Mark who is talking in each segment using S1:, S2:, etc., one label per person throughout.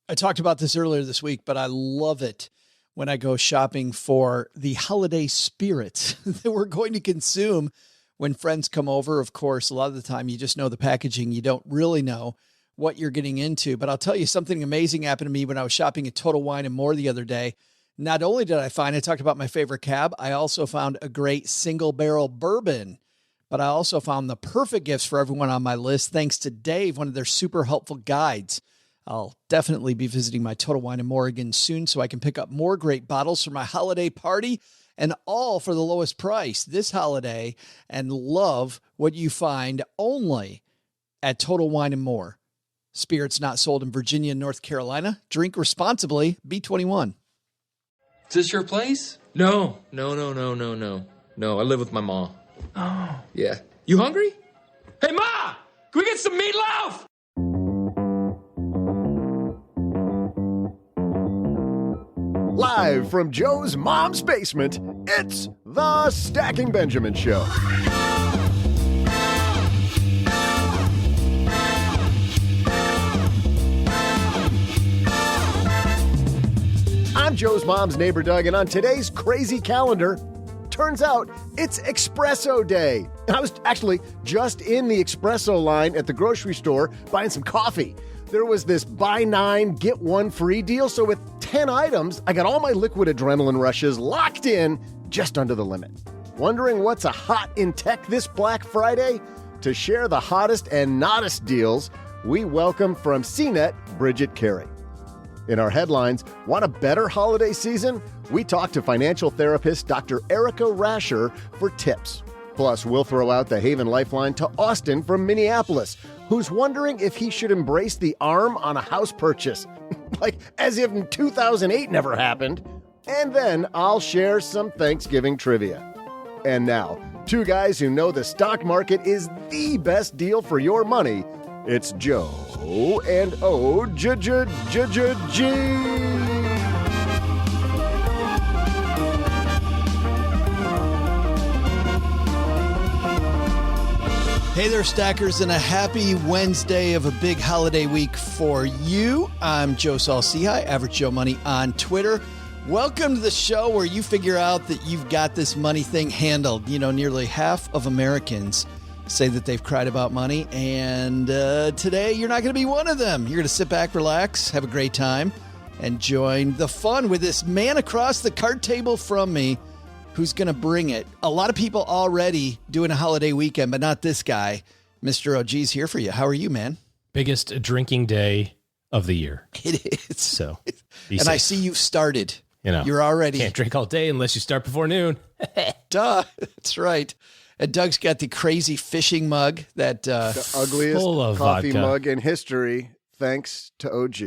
S1: I talked about this earlier this week, but I love it when I go shopping for the holiday spirits that we're going to consume when friends come over. Of course, a lot of the time you just know the packaging. You don't really know what you're getting into. But I'll tell you, something amazing happened to me when I was shopping at Total Wine & More the other day. Not only did I talked about my favorite cab, I also found a great single barrel bourbon. But I also found the perfect gifts for everyone on my list, thanks to Dave, one of their super helpful guides. I'll definitely be visiting my Total Wine & More again soon so I can pick up more great bottles for my holiday party, and all for the lowest price this holiday. And love what you find only at Total Wine & More. Spirits not sold in Virginia and North Carolina. Drink responsibly. Be 21.
S2: Is this your place? No, I live with my mom. Oh. Yeah. You hungry? Hey, Ma! Can we get some meatloaf?
S3: Live from Joe's mom's basement, it's the Stacking Benjamin Show. I'm Joe's mom's neighbor, Doug, and on today's crazy calendar, turns out it's Espresso Day. I was actually just in the espresso line at the grocery store buying some coffee. There was this buy 9, get 1 free deal, so with 10 items, I got all my liquid adrenaline rushes locked in just under the limit. Wondering what's a hot in tech this Black Friday? To share the hottest and nottest deals, we welcome from CNET, Bridget Carey. In our headlines, want a better holiday season? We talk to financial therapist Dr. Erika Rasure for tips. Plus, we'll throw out the Haven Lifeline to Austin from Minneapolis, who's wondering if he should embrace the arm on a house purchase, like as if 2008 never happened. And then I'll share some Thanksgiving trivia. And now, two guys who know the stock market is the best deal for your money. It's Joe and O-G-G-G-G.
S1: Hey there, stackers, and a happy Wednesday of a big holiday week for you. I'm Joe Saul-Sehy, Average Joe Money on Twitter. Welcome to the show where you figure out that you've got this money thing handled. You know, nearly half of Americans say that they've cried about money, and today you're not going to be one of them. You're going to sit back, relax, have a great time, and join the fun with this man across the card table from me who's going to bring it. A lot of people already doing a holiday weekend, but not this guy. Mr. OG's here for you. How are you, man?
S4: Biggest drinking day of the year.
S1: It is.
S4: So,
S1: and safe. I see you've started.
S4: You know,
S1: you're already.
S4: Can't drink all day unless you start before noon.
S1: Duh. That's right. And Doug's got the crazy fishing mug that
S3: the ugliest coffee
S4: vodka
S3: mug in history, thanks to OG.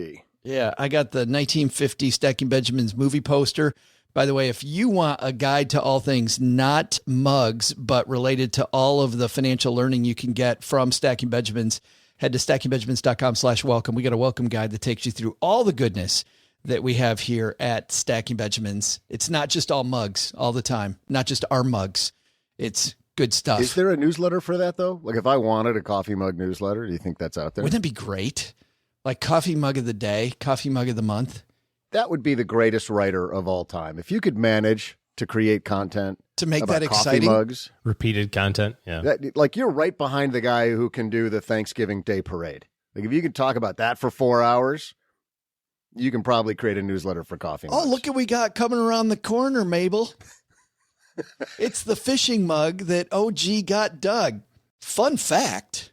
S1: Yeah, I got the 1950 Stacking Benjamins movie poster. By the way, if you want a guide to all things, not mugs, but related to all of the financial learning you can get from Stacking Benjamins, head to stackingbenjamins.com/welcome. We got a welcome guide that takes you through all the goodness that we have here at Stacking Benjamins. It's not just all mugs all the time, not just our mugs. It's good stuff.
S3: Is there a newsletter for that, though? Like, if I wanted a coffee mug newsletter, do you think that's out there?
S1: Wouldn't it be great? Like coffee mug of the day, coffee mug of the month.
S3: That would be the greatest writer of all time. If you could manage to create content
S1: to make
S3: about
S1: that
S3: coffee
S1: exciting,
S3: mugs,
S4: repeated content. Yeah.
S3: Like you're right behind the guy who can do the Thanksgiving Day parade. Like if you could talk about that for 4 hours, you can probably create a newsletter for coffee mugs.
S1: Oh, look what we got coming around the corner, Mabel. It's the fishing mug that OG got Doug. Fun fact.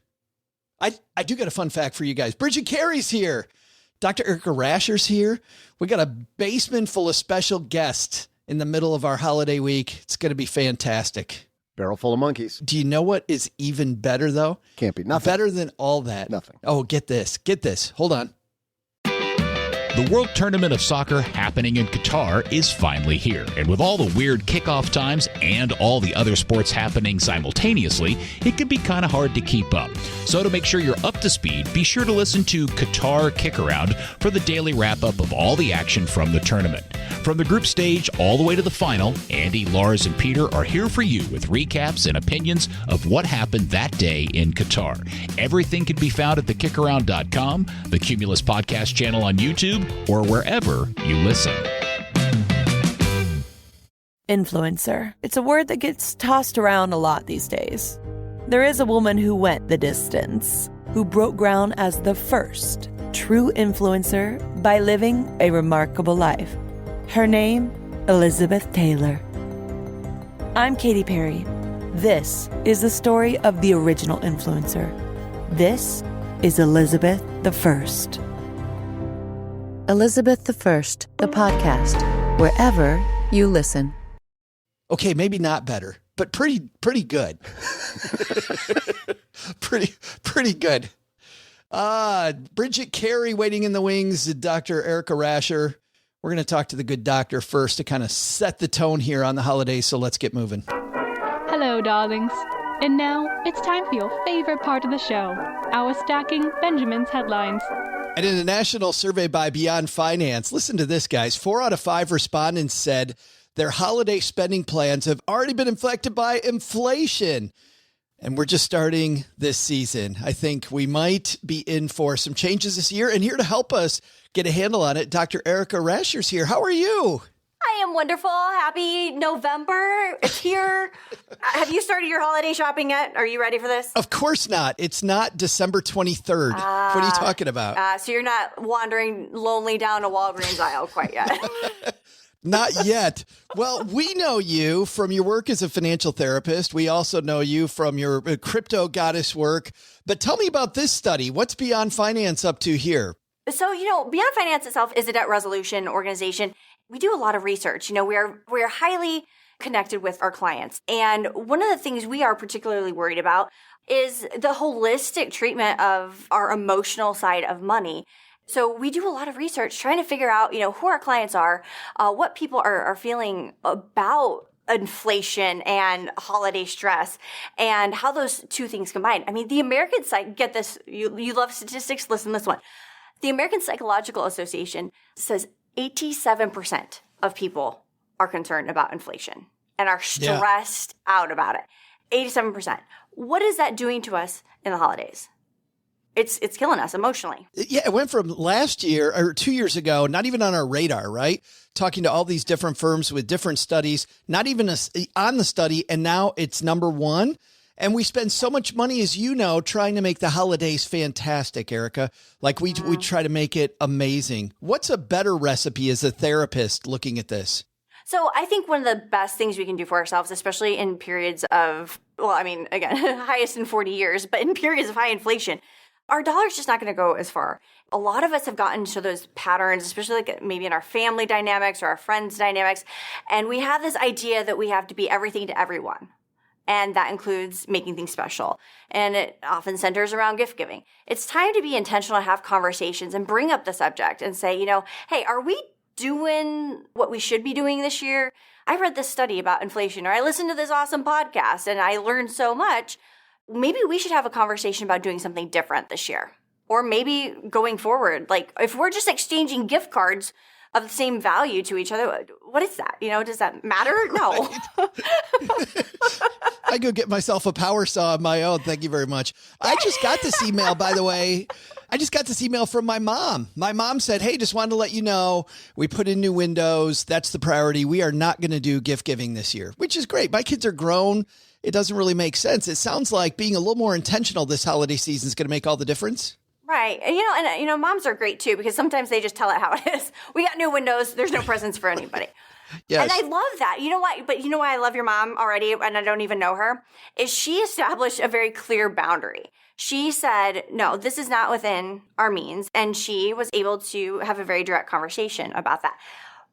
S1: I do got a fun fact for you guys. Bridget Carey's here. Dr. Erika Rasure's here. We got a basement full of special guests in the middle of our holiday week. It's going to be fantastic.
S3: Barrel full of monkeys.
S1: Do you know what is even better, though?
S3: Can't be. Nothing.
S1: Better than all that.
S3: Nothing.
S1: Oh, get this. Get this. Hold on.
S5: The World Tournament of Soccer happening in Qatar is finally here. And with all the weird kickoff times and all the other sports happening simultaneously, it can be kind of hard to keep up. So to make sure you're up to speed, be sure to listen to Qatar Kick Around for the daily wrap-up of all the action from the tournament. From the group stage all the way to the final, Andy, Lars, and Peter are here for you with recaps and opinions of what happened that day in Qatar. Everything can be found at thekickaround.com, the Cumulus Podcast channel on YouTube, or wherever you listen.
S6: Influencer. It's a word that gets tossed around a lot these days. There is a woman who went the distance, who broke ground as the first true influencer by living a remarkable life. Her name, Elizabeth Taylor. I'm Katy Perry. This is the story of the original influencer. This is Elizabeth the First.
S7: Elizabeth the First, the podcast, wherever you listen.
S1: Okay, maybe not better, but pretty good. pretty good. Bridget Carey waiting in the wings, Dr. Erika Rasure. We're going to talk to the good doctor first to kind of set the tone here on the holidays, so let's get moving.
S8: Hello, darlings. And now it's time for your favorite part of the show, our Stacking Benjamin's headlines.
S1: And in a national survey by Beyond Finance, listen to this, guys. 4 out of 5 respondents said their holiday spending plans have already been affected by inflation. And we're just starting this season. I think we might be in for some changes this year. And here to help us get a handle on it, Dr. Erika Rashure's here. How are you?
S9: I am wonderful. Happy November. It's here. Have you started your holiday shopping yet? Are you ready for this?
S1: Of course not. It's not December 23rd. What are you talking about?
S9: So you're not wandering lonely down a Walgreens aisle quite yet.
S1: Not yet. Well, we know you from your work as a financial therapist. We also know you from your crypto goddess work. But tell me about this study. What's Beyond Finance up to here?
S9: So, Beyond Finance itself is a debt resolution organization. We do a lot of research. We're highly connected with our clients. And one of the things we are particularly worried about is the holistic treatment of our emotional side of money. So we do a lot of research trying to figure out, who our clients are, what people are feeling about inflation and holiday stress, and how those two things combine. I mean, the American get this, you love statistics, listen to this one. The American Psychological Association says 87% of people are concerned about inflation and are stressed out about it. 87%. What is that doing to us in the holidays? It's killing us emotionally.
S1: Yeah, it went from last year or 2 years ago, not even on our radar, right? Talking to all these different firms with different studies, not even on the study, and now it's number one. And we spend so much money, as you know, trying to make the holidays fantastic, Erika. Like we try to make it amazing. What's a better recipe as a therapist looking at this?
S9: So I think one of the best things we can do for ourselves, especially in periods of, again, highest in 40 years, but in periods of high inflation, our dollar's just not going to go as far. A lot of us have gotten into those patterns, especially like maybe in our family dynamics or our friends dynamics. And we have this idea that we have to be everything to everyone. And that includes making things special. And it often centers around gift giving. It's time to be intentional, have conversations and bring up the subject and say, hey, are we doing what we should be doing this year? I read this study about inflation, or I listened to this awesome podcast and I learned so much. Maybe we should have a conversation about doing something different this year. Or maybe going forward, like if we're just exchanging gift cards of the same value to each other, what is that? Does that matter? No.
S1: I go get myself a power saw on my own. Thank you very much. I just got this email, by the way. I just got this email from my mom. My mom said, hey, just wanted to let you know, we put in new windows. That's the priority. We are not going to do gift giving this year, which is great. My kids are grown. It doesn't really make sense. It sounds like being a little more intentional this holiday season is going to make all the difference.
S9: Right. And, moms are great too, because sometimes they just tell it how it is. We got new windows. There's no presents for anybody. Yes. And I love that. You know what? But you know why I love your mom already, and I don't even know her, is she established a very clear boundary. She said, no, this is not within our means. And she was able to have a very direct conversation about that.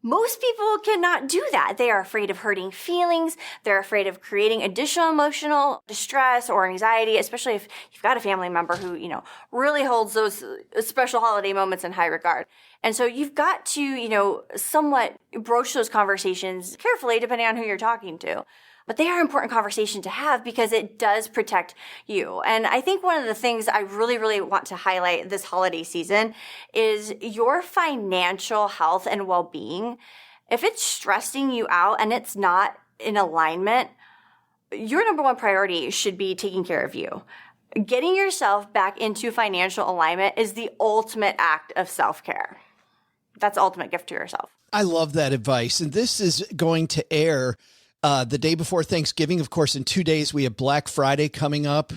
S9: Most people cannot do that. They are afraid of hurting feelings. They're afraid of creating additional emotional distress or anxiety, especially if you've got a family member who, really holds those special holiday moments in high regard. And so you've got to, somewhat broach those conversations carefully depending on who you're talking to. But they are important conversations to have because it does protect you. And I think one of the things I really, really want to highlight this holiday season is your financial health and well-being. If it's stressing you out and it's not in alignment, your number one priority should be taking care of you. Getting yourself back into financial alignment is the ultimate act of self-care. That's the ultimate gift to yourself.
S1: I love that advice. And this is going to air the day before Thanksgiving. Of course, in 2 days, we have Black Friday coming up.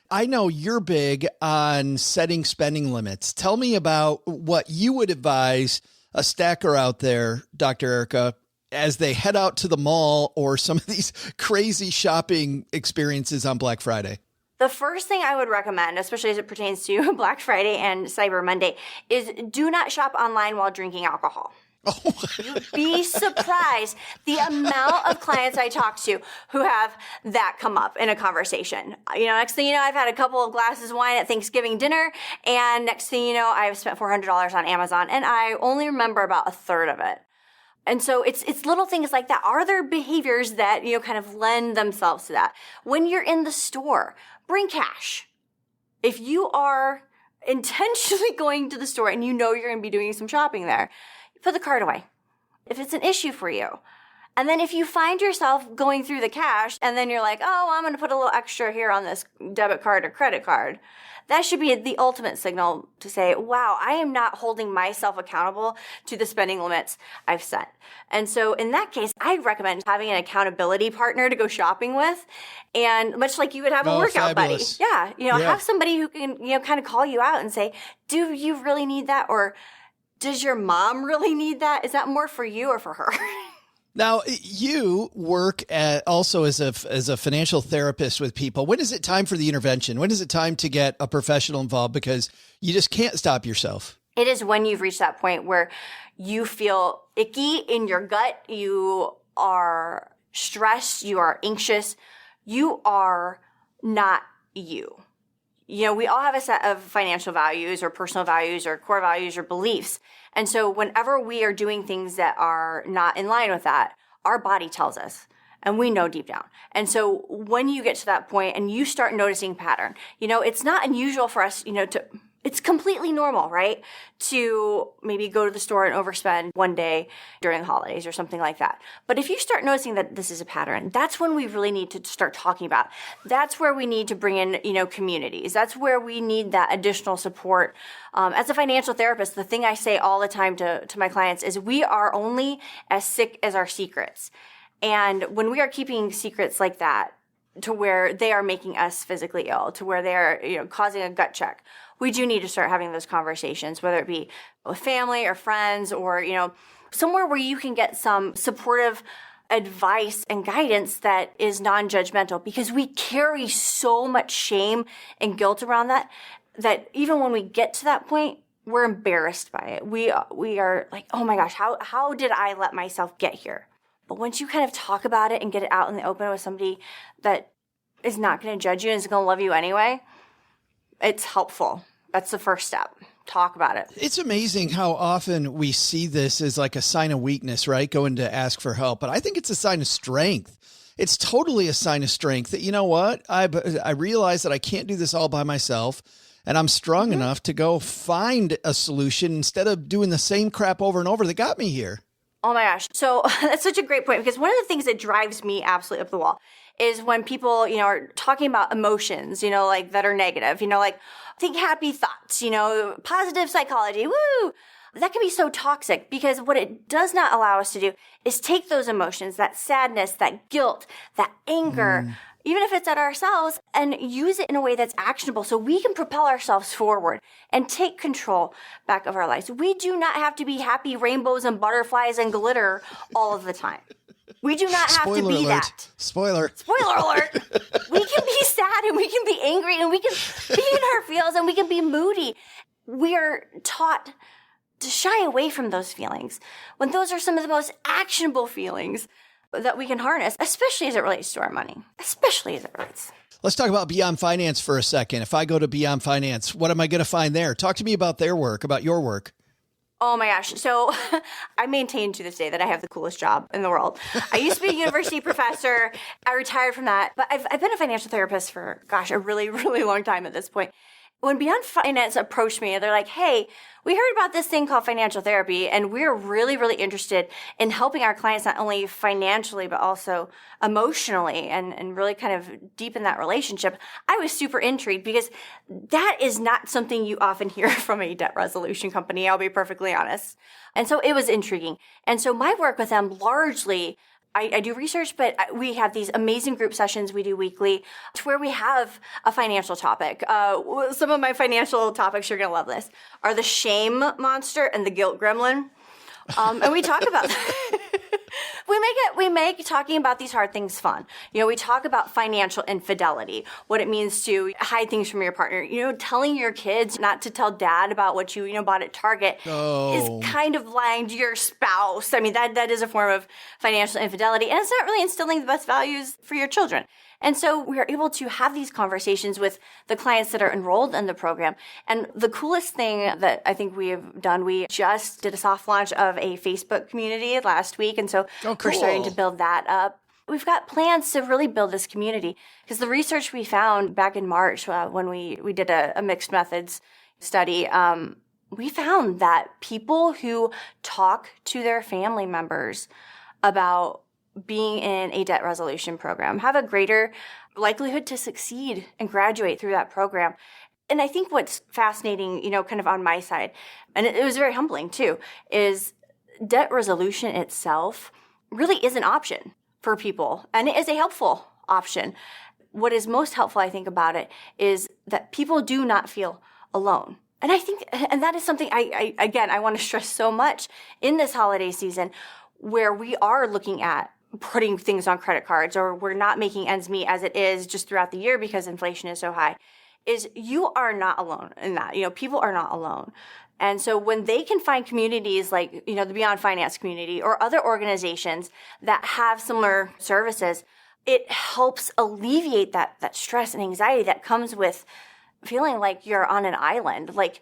S1: I know you're big on setting spending limits. Tell me about what you would advise a stacker out there, Dr. Erika, as they head out to the mall or some of these crazy shopping experiences on Black Friday.
S9: The first thing I would recommend, especially as it pertains to Black Friday and Cyber Monday, is do not shop online while drinking alcohol. Oh. You'd be surprised the amount of clients I talk to who have that come up in a conversation. Next thing you know, I've had a couple of glasses of wine at Thanksgiving dinner, and next thing you know, I've spent $400 on Amazon, and I only remember about a third of it. And so it's little things like that. Are there behaviors that, kind of lend themselves to that? When you're in the store, bring cash. If you are intentionally going to the store and you're going to be doing some shopping there, put the card away if it's an issue for you. And then if you find yourself going through the cash and then you're like, oh, I'm going to put a little extra here on this debit card or credit card, that should be the ultimate signal to say, wow, I am not holding myself accountable to the spending limits I've set. And so in that case, I'd recommend having an accountability partner to go shopping with. And much like you would have a workout
S1: fabulous.
S9: buddy. Yeah. Have somebody who can, kind of call you out and say, do you really need that? Or does your mom really need that? Is that more for you or for her?
S1: Now, you work also as a financial therapist with people. When is it time for the intervention? When is it time to get a professional involved? Because you just can't stop yourself.
S9: It is when you've reached that point where you feel icky in your gut. You are stressed. You are anxious. You are not you. We all have a set of financial values or personal values or core values or beliefs. And so whenever we are doing things that are not in line with that, our body tells us, and we know deep down. And so when you get to that point and you start noticing pattern, it's not unusual for us, it's completely normal, right? To maybe go to the store and overspend one day during the holidays or something like that. But if you start noticing that this is a pattern, that's when we really need to start talking about. That's where we need to bring in, communities. That's where we need that additional support. As a financial therapist, the thing I say all the time to my clients is we are only as sick as our secrets. And when we are keeping secrets like that, to where they are making us physically ill, to where they are, causing a gut check, we do need to start having those conversations, whether it be with family or friends or, somewhere where you can get some supportive advice and guidance that is non-judgmental, because we carry so much shame and guilt around that even when we get to that point, we're embarrassed by it. We are like, oh my gosh, how did I let myself get here? But once you kind of talk about it and get it out in the open with somebody that is not going to judge you and is going to love you anyway, it's helpful. That's the first step. Talk about it.
S1: It's amazing how often we see this as like a sign of weakness, right? Going to ask for help. But I think it's a sign of strength. It's totally a sign of strength that, you know what? I realize that I can't do this all by myself, and I'm strong enough to go find a solution instead of doing the same crap over and over that got me here.
S9: Oh my gosh. So that's such a great point, because one of the things that drives me absolutely up the wall is when people, are talking about emotions, like that are negative, like think happy thoughts, positive psychology, woo. That can be so toxic, because what it does not allow us to do is take those emotions, that sadness, that guilt, that anger, even if it's at ourselves, and use it in a way that's actionable so we can propel ourselves forward and take control back of our lives. We do not have to be happy rainbows and butterflies and glitter all of the time. We do not have to be that.
S1: Spoiler
S9: alert. We can be sad and we can be angry and we can be in our feels and we can be moody. We are taught to shy away from those feelings when those are some of the most actionable feelings that we can harness, especially as it relates to our money, especially as it relates.
S1: Let's talk about Beyond Finance for a second. If I go to Beyond Finance, what am I going to find there? Talk to me about their work, about your work.
S9: Oh my gosh. So I maintain to this day that I have the coolest job in the world. I used to be a university professor. I retired from that, but I've been a financial therapist for, a really, really long time at this point. When Beyond Finance approached me, they're like, hey, we heard about this thing called financial therapy, and we're really, really interested in helping our clients not only financially, but also emotionally and really kind of deepen that relationship. I was super intrigued because that is not something you often hear from a debt resolution company, I'll be perfectly honest. And so it was intriguing. And so my work with them largely, I do research, but we have these amazing group sessions we do weekly to where we have a financial topic. Some of my financial topics, you're going to love this, are the shame monster and the guilt gremlin. And we talk about we make talking about these hard things fun. We talk about financial infidelity, what it means to hide things from your partner. Telling your kids not to tell dad about what you bought at Target is kind of lying to your spouse. I mean, that is a form of financial infidelity, and it's not really instilling the best values for your children. And so we are able to have these conversations with the clients that are enrolled in the program. And the coolest thing that I think we have done, we just did a soft launch of a Facebook community last week. And so we're starting to build that up. We've got plans to really build this community because the research we found back in March when we did a mixed methods study, we found that people who talk to their family members about being in a debt resolution program have a greater likelihood to succeed and graduate through that program. And I think what's fascinating, kind of on my side, and it was very humbling too, is debt resolution itself really is an option for people, and it is a helpful option. What is most helpful, I think, about it is that people do not feel alone. And I think, and that is something I want to stress so much in this holiday season, where we are looking at putting things on credit cards, or we're not making ends meet as it is just throughout the year because inflation is so high, is you are not alone in that. People are not alone. And so when they can find communities like, the Beyond Finance community or other organizations that have similar services, it helps alleviate that stress and anxiety that comes with feeling like you're on an island, like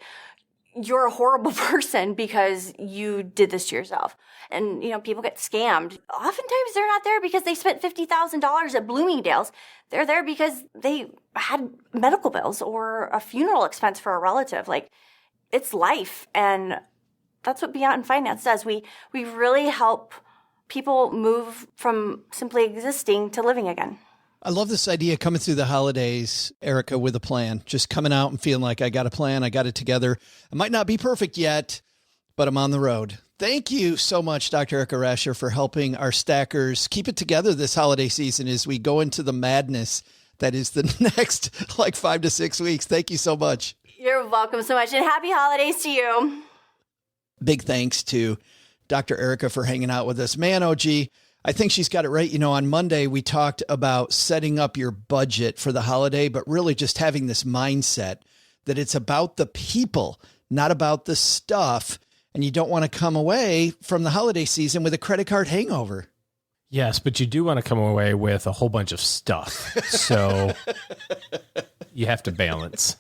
S9: you're a horrible person because you did this to yourself. And, people get scammed. Oftentimes they're not there because they spent $50,000 at Bloomingdale's. They're there because they had medical bills or a funeral expense for a relative. Like, it's life. And that's what Beyond Finance does. We really help people move from simply existing to living again.
S1: I love this idea coming through the holidays, Erika, with a plan, just coming out and feeling like I got a plan. I got it together. It might not be perfect yet, but I'm on the road. Thank you so much, Dr. Erika Rasure, for helping our stackers keep it together this holiday season as we go into the madness that is the next 5 to 6 weeks. Thank you so much.
S9: You're welcome so much, and happy holidays to you.
S1: Big thanks to Dr. Erika for hanging out with us. Man, OG, I think she's got it right. On Monday, we talked about setting up your budget for the holiday, but really just having this mindset that it's about the people, not about the stuff. And you don't want to come away from the holiday season with a credit card hangover.
S4: Yes, but you do want to come away with a whole bunch of stuff. So you have to balance.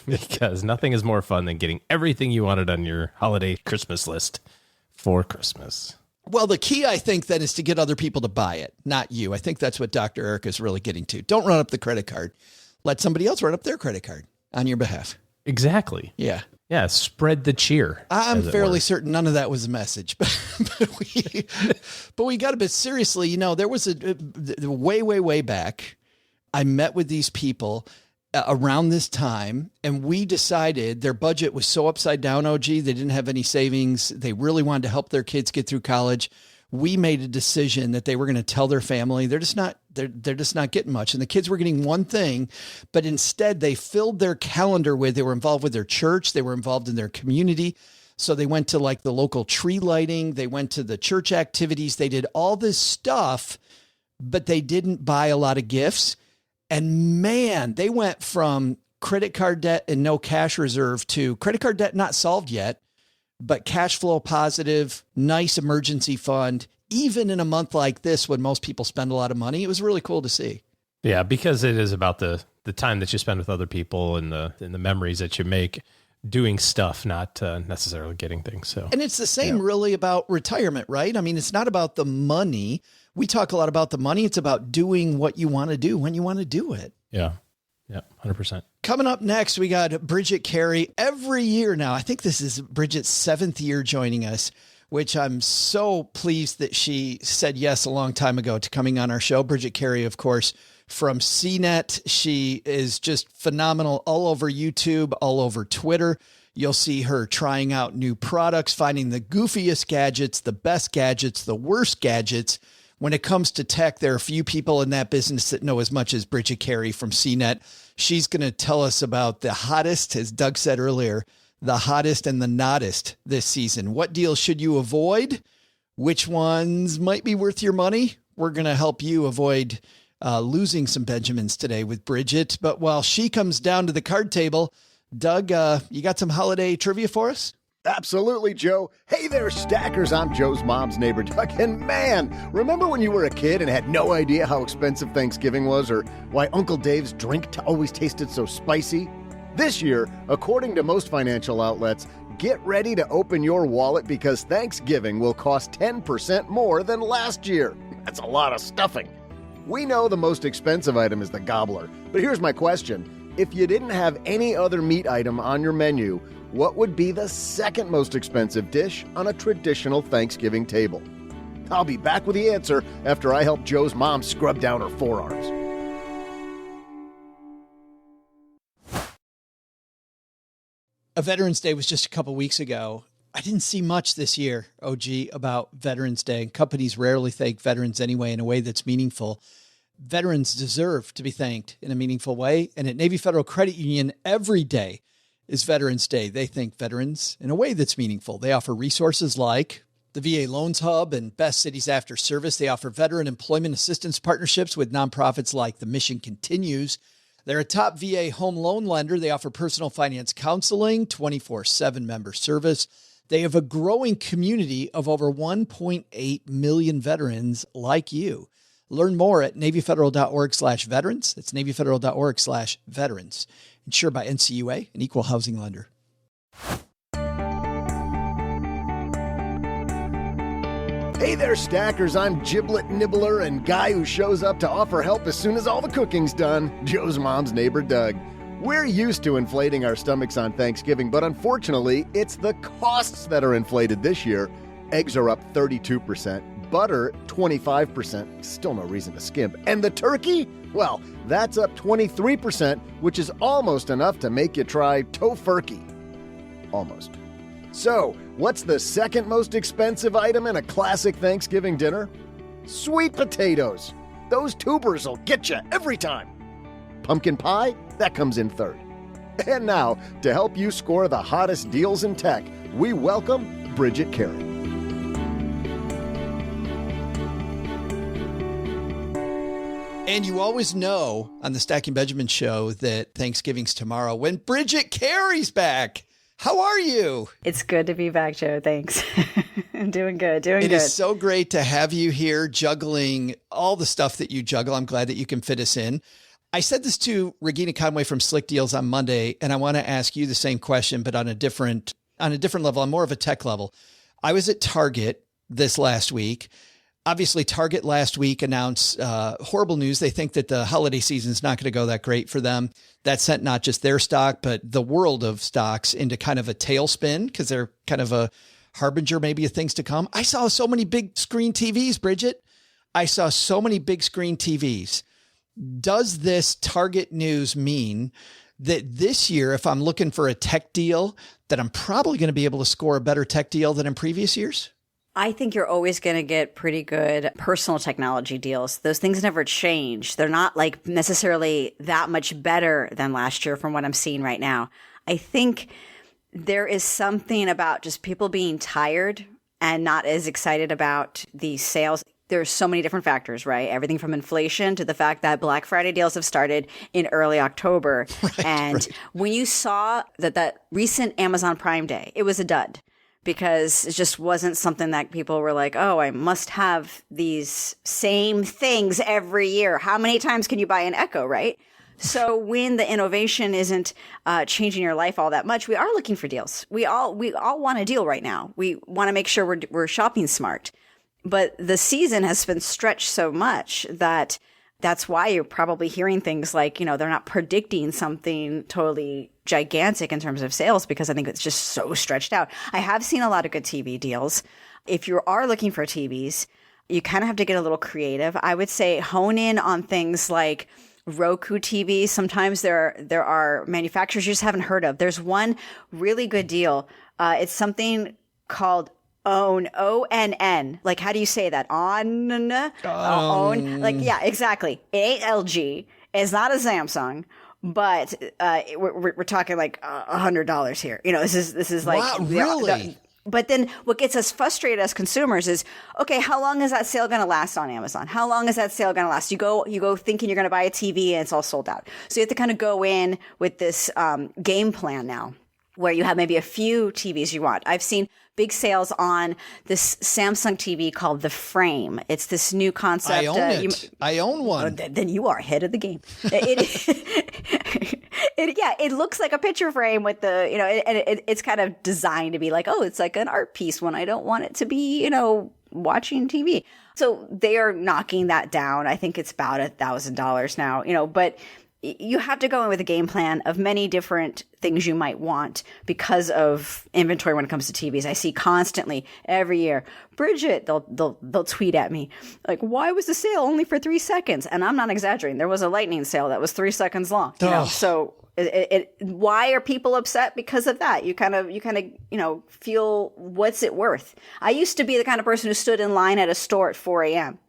S4: Because nothing is more fun than getting everything you wanted on your holiday Christmas list for Christmas.
S1: Well, the key, I think, then is to get other people to buy it, not you. I think that's what Dr. Erika is really getting to. Don't run up the credit card. Let somebody else run up their credit card on your behalf.
S4: Exactly.
S1: Yeah.
S4: Yeah, spread the cheer.
S1: I'm fairly certain none of that was a message, but we got a bit seriously. There was a way back. I met with these people around this time, and we decided their budget was so upside down, OG, they didn't have any savings. They really wanted to help their kids get through college. We made a decision that they were going to tell their family they're just not getting much. And the kids were getting one thing, but instead they filled their calendar with, they were involved with their church. They were involved in their community. So they went to the local tree lighting. They went to the church activities. They did all this stuff, but they didn't buy a lot of gifts. And man, they went from credit card debt and no cash reserve to credit card debt not solved yet, but cash flow positive, nice emergency fund, even in a month like this when most people spend a lot of money. It was really cool to see.
S4: Yeah, because it is about the time that you spend with other people and the memories that you make doing stuff, not necessarily getting things. So,
S1: and it's the same really about retirement, right? I mean, it's not about the money. We talk a lot about the money. It's about doing what you want to do when you want to do it.
S4: Yeah. Yeah. 100%.
S1: Coming up next, we got Bridget Carey. Every year now, I think this is Bridget's 7th year joining us, which I'm so pleased that she said yes a long time ago to coming on our show. Bridget Carey, of course, from CNET. She is just phenomenal all over YouTube, all over Twitter. You'll see her trying out new products, finding the goofiest gadgets, the best gadgets, the worst gadgets. When it comes to tech, there are a few people in that business that know as much as Bridget Carey from CNET. She's going to tell us about the hottest, as Doug said earlier, the hottest and the nottest this season. What deals should you avoid? Which ones might be worth your money? We're going to help you avoid losing some Benjamins today with Bridget. But while she comes down to the card table, Doug, you got some holiday trivia for us?
S3: Absolutely, Joe. Hey there, stackers. I'm Joe's mom's neighbor, Doug. And man, remember when you were a kid and had no idea how expensive Thanksgiving was or why Uncle Dave's drink always tasted so spicy? This year, according to most financial outlets, get ready to open your wallet because Thanksgiving will cost 10% more than last year. That's a lot of stuffing. We know the most expensive item is the gobbler, but here's my question. If you didn't have any other meat item on your menu, what would be the second most expensive dish on a traditional Thanksgiving table? I'll be back with the answer after I help Joe's mom scrub down her forearms.
S1: A Veterans Day was just a couple weeks ago. I didn't see much this year, OG, about Veterans Day. Companies rarely thank veterans anyway in a way that's meaningful. Veterans deserve to be thanked in a meaningful way. And at Navy Federal Credit Union, every day is Veterans Day. They thank veterans in a way that's meaningful. They offer resources like the VA Loans Hub and Best Cities After Service. They offer veteran employment assistance partnerships with nonprofits like The Mission Continues. They're a top VA home loan lender. They offer personal finance counseling, 24/7 member service. They have a growing community of over 1.8 million veterans like you. Learn more at NavyFederal.org/veterans. That's NavyFederal.org/veterans. Insured by NCUA, an equal housing lender.
S3: Hey there, stackers. I'm Giblet Nibbler and guy who shows up to offer help as soon as all the cooking's done, Joe's mom's neighbor, Doug. We're used to inflating our stomachs on Thanksgiving, but unfortunately, it's the costs that are inflated this year. Eggs are up 32%, butter 25%, still no reason to skimp. And the turkey? Well, that's up 23%, which is almost enough to make you try tofurkey. Almost. So, what's the second most expensive item in a classic Thanksgiving dinner? Sweet potatoes. Those tubers will get you every time. Pumpkin pie? That comes in third. And now, to help you score the hottest deals in tech, we welcome Bridget Carey.
S1: And you always know on the Stacking Benjamin show that Thanksgiving's tomorrow when Bridget Carey's back. How are you?
S10: It's good to be back, Joe. Thanks. I'm doing good. It
S1: is so great to have you here juggling all the stuff that you juggle. I'm glad that you can fit us in. I said this to Regina Conway from Slick Deals on Monday, and I want to ask you the same question, but on a different level, on more of a tech level. I was at Target this last week. Obviously, Target last week announced horrible news. They think that the holiday season is not going to go that great for them. That sent not just their stock, but the world of stocks into kind of a tailspin because they're kind of a harbinger maybe of things to come. I saw so many big screen TVs, Bridget. I saw so many big screen TVs. Does this Target news mean that this year, if I'm looking for a tech deal, that I'm probably going to be able to score a better tech deal than in previous years?
S10: I think you're always going to get pretty good personal technology deals. Those things never change. They're not like necessarily that much better than last year from what I'm seeing right now. I think there is something about just people being tired and not as excited about these sales. There's so many different factors, right? Everything from inflation to the fact that Black Friday deals have started in early October. Right. When you saw that recent Amazon Prime Day, it was a dud. because it just wasn't something that people were like, oh, I must have these same things every year. How many times can you buy an Echo, right? So when the innovation isn't changing your life all that much, we are looking for deals. We all want a deal right now. We want to make sure we're shopping smart. But the season has been stretched so much that's why you're probably hearing things like, they're not predicting something totally gigantic in terms of sales, because I think it's just so stretched out. I have seen a lot of good TV deals. If you are looking for TVs, you kind of have to get a little creative. I would say hone in on things like Roku TV. Sometimes there are manufacturers you just haven't heard of. There's one really good deal. It's something called ONN. ONN. Like, how do you say that? Own. Like, yeah, exactly. It ain't LG. It's not a Samsung. But we're talking like $100 here. This is like,
S1: wow, really?
S10: But then what gets us frustrated as consumers is, okay, how long is that sale going to last on Amazon? How long is that sale going to last? You go thinking you're going to buy a TV and it's all sold out. So you have to kind of go in with this game plan now, where you have maybe a few TVs you want. I've seen big sales on this Samsung TV called The Frame. It's this new concept.
S1: I own it. I own one.
S10: Then you are ahead of the game. It looks like a picture frame with the, it's kind of designed to be like, oh, it's like an art piece when I don't want it to be, watching TV. So they are knocking that down. I think it's about $1,000 now, but you have to go in with a game plan of many different things you might want because of inventory when it comes to TVs. I see constantly every year, Bridget, they'll tweet at me like, why was the sale only for 3 seconds? And I'm not exaggerating. There was a lightning sale that was 3 seconds long. So why are people upset because of that? You kind of feel, what's it worth? I used to be the kind of person who stood in line at a store at 4 a.m.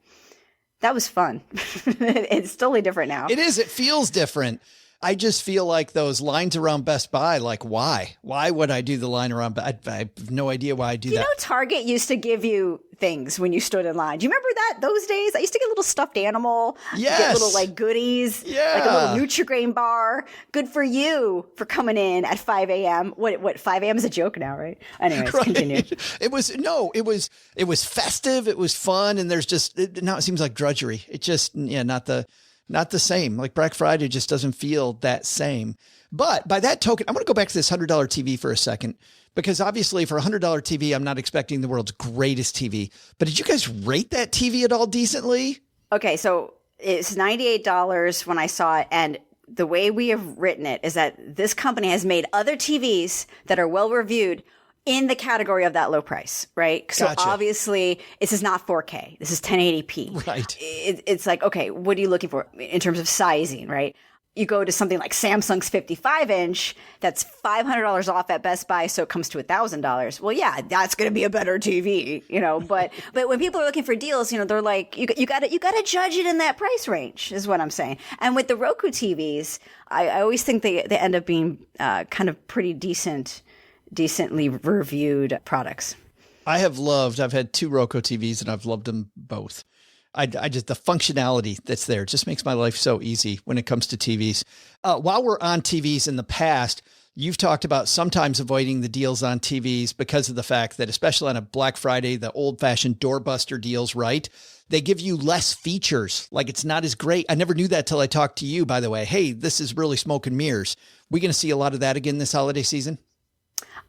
S10: That was fun. It's totally different now.
S1: It is. It feels different. I just feel like those lines around Best Buy, like why? Why would I do the line around? I have no idea why I do that.
S10: Target used to give you things when you stood in line. Do you remember that? Those days? I used to get a little stuffed animal.
S1: Yes.
S10: Get little like goodies.
S1: Yeah.
S10: Like a little Nutri-Grain bar. Good for you for coming in at 5 a.m. What 5 a.m. is a joke now, right? Anyways,
S1: right.
S10: Continue.
S1: It was festive. It was fun. And there's now it seems like drudgery. It just, not the same. Like Black Friday just doesn't feel that same. But by that token, I want to go back to this $100 TV for a second, because obviously for a $100 TV, I'm not expecting the world's greatest TV. But did you guys rate that TV at all decently?
S10: Okay, so it's $98 when I saw it. And the way we have written it is that this company has made other TVs that are well reviewed in the category of that low price, right? So
S1: Gotcha.
S10: Obviously, this is not 4K. This is 1080p.
S1: Right.
S10: It's like, okay, what are you looking for in terms of sizing, right? You go to something like Samsung's 55-inch, that's $500 off at Best Buy, so it comes to $1,000. Well, yeah, that's going to be a better TV, But when people are looking for deals, they're like, you got to judge it in that price range, is what I'm saying. And with the Roku TVs, I always think they end up being kind of pretty decently reviewed products.
S1: I've had 2 Roku TVs and I've loved them both. I just, the functionality that's there just makes my life so easy when it comes to TVs. While we're on TVs in the past, you've talked about sometimes avoiding the deals on TVs because of the fact that, especially on a Black Friday, the old fashioned doorbuster deals, right? They give you less features. Like it's not as great. I never knew that till I talked to you, by the way. Hey, this is really smoke and mirrors. We going to see a lot of that again this holiday season?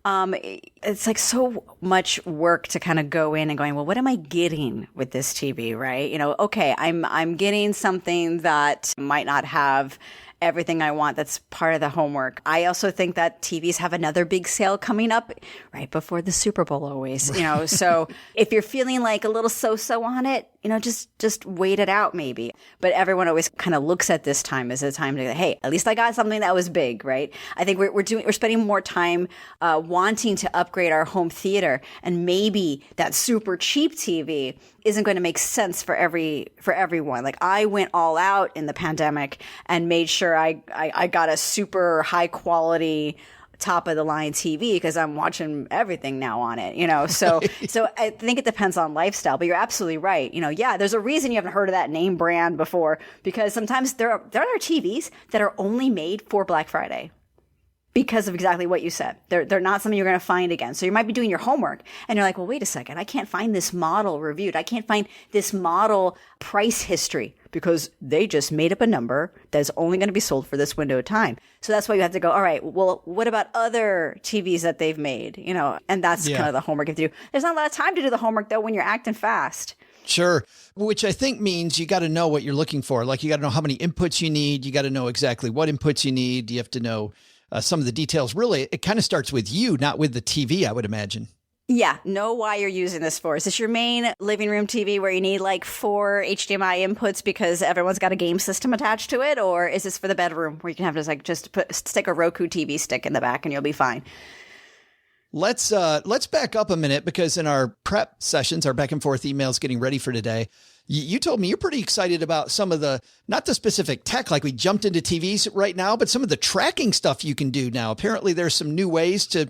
S10: It's like so much work to kind of go in and going, well, what am I getting with this TV, right? Okay, I'm getting something that might not have everything I want. That's part of the homework. I also think that TVs have another big sale coming up right before the Super Bowl always, so if you're feeling like a little so-so on it, just wait it out maybe. But everyone always kind of looks at this time as a time to, hey, at least I got something that was big, right? I think we're spending more time wanting to upgrade our home theater, and maybe that super cheap TV isn't going to make sense for everyone. Like I went all out in the pandemic and made sure I got a super high quality top of the line TV because I'm watching everything now on it, so so I think it depends on lifestyle, but you're absolutely right. Yeah, there's a reason you haven't heard of that name brand before, because sometimes there are TVs that are only made for Black Friday. because of exactly what you said. They're not something you're going to find again. So you might be doing your homework and you're like, well, wait a second. I can't find this model reviewed. I can't find this model price history because they just made up a number that's only going to be sold for this window of time. So that's why you have to go, all right, well, what about other TVs that they've made? And that's kind of the homework you have to do. There's not a lot of time to do the homework though when you're acting fast.
S1: Sure. Which I think means you got to know what you're looking for. Like you got to know how many inputs you need. You got to know exactly what inputs you need. You have to know some of the details. Really, it kind of starts with you, not with the TV, I would imagine.
S10: Yeah. Know why you're using this for. Is this your main living room TV where you need like 4 HDMI inputs because everyone's got a game system attached to it? Or is this for the bedroom where you can have stick a Roku TV stick in the back and you'll be fine?
S1: Let's back up a minute because in our prep sessions, our back and forth emails getting ready for today, you told me you're pretty excited about some of the, not the specific tech, like we jumped into TVs right now, but some of the tracking stuff you can do now. Apparently there's some new ways to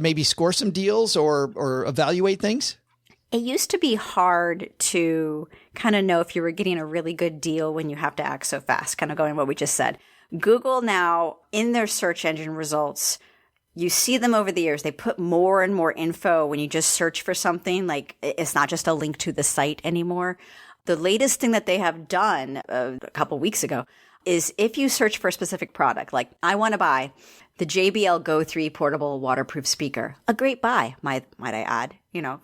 S1: maybe score some deals or evaluate things.
S10: It used to be hard to kind of know if you were getting a really good deal when you have to act so fast, kind of going what we just said. Google now, in their search engine results, you see them over the years. They put more and more info when you just search for something. Like it's not just a link to the site anymore. The latest thing that they have done a couple weeks ago is if you search for a specific product, like I want to buy the JBL Go 3 portable waterproof speaker, a great buy, might I add,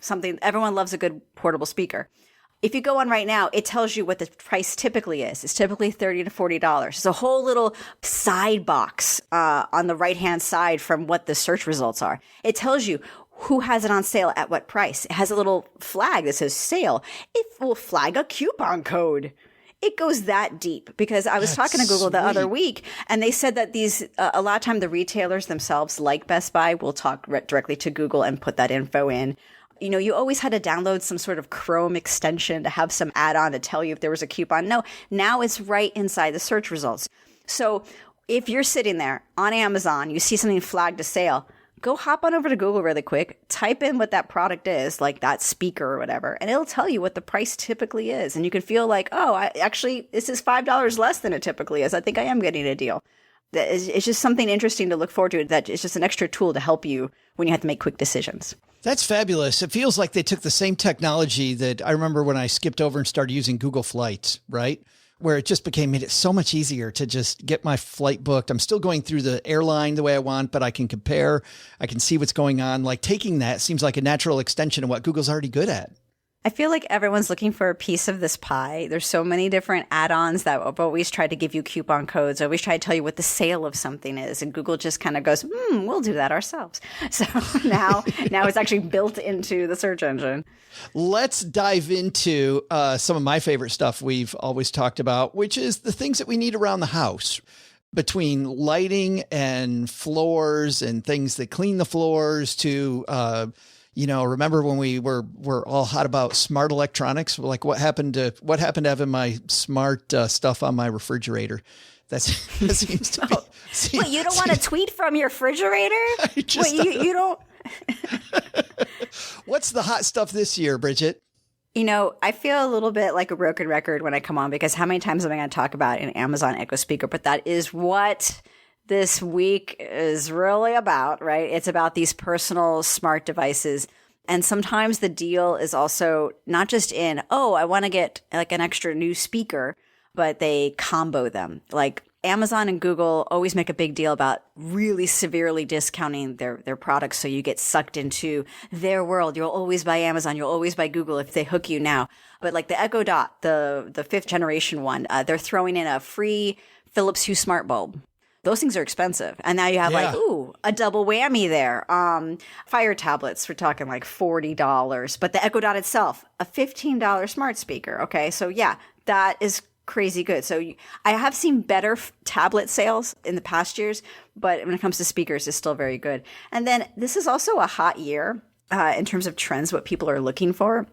S10: something everyone loves a good portable speaker. If you go on right now, it tells you what the price typically is. It's typically $30 to $40. It's a whole little side box on the right-hand side from what the search results are. It tells you who has it on sale at what price. It has a little flag that says sale. It will flag a coupon code. It goes that deep because I was talking to Google the other week and they said that these, a lot of time the retailers themselves like Best Buy will talk directly to Google and put that info in. You always had to download some sort of Chrome extension to have some add-on to tell you if there was a coupon. No, now it's right inside the search results. So if you're sitting there on Amazon, you see something flagged to sale, go hop on over to Google really quick, type in what that product is, like that speaker or whatever, and it'll tell you what the price typically is. And you can feel like, oh, this is $5 less than it typically is. I think I am getting a deal. It's just something interesting to look forward to. That it's just an extra tool to help you when you have to make quick decisions.
S1: That's fabulous. It feels like they took the same technology that I remember when I skipped over and started using Google Flights, right? Where it just made it so much easier to just get my flight booked. I'm still going through the airline the way I want, but I can compare. I can see what's going on. Like taking that seems like a natural extension of what Google's already good at.
S10: I feel like everyone's looking for a piece of this pie. There's so many different add-ons that have always tried to give you coupon codes. I always try to tell you what the sale of something is. And Google just kind of goes, we'll do that ourselves. So now it's actually built into the search engine.
S1: Let's dive into some of my favorite stuff we've always talked about, which is the things that we need around the house. Between lighting and floors and things that clean the floors to remember when we were all hot about smart electronics? Like what happened to having my smart stuff on my refrigerator? That seems to be.
S10: What, you don't want a tweet from your refrigerator? You don't.
S1: What's the hot stuff this year, Bridget?
S10: I feel a little bit like a broken record when I come on because how many times am I going to talk about an Amazon Echo speaker? But that is what this week is really about, right? It's about these personal smart devices. And sometimes the deal is also not just in, I want to get like an extra new speaker, but they combo them. Like Amazon and Google always make a big deal about really severely discounting their products so you get sucked into their world. You'll always buy Amazon. You'll always buy Google if they hook you now. But like the Echo Dot, the 5th generation one, they're throwing in a free Philips Hue smart bulb. Those things are expensive. And now you have a double whammy there. Fire tablets, we're talking like $40. But the Echo Dot itself, a $15 smart speaker. Okay, so yeah, that is crazy good. So I have seen better tablet sales in the past years, but when it comes to speakers, it's still very good. And then this is also a hot year in terms of trends, what people are looking for.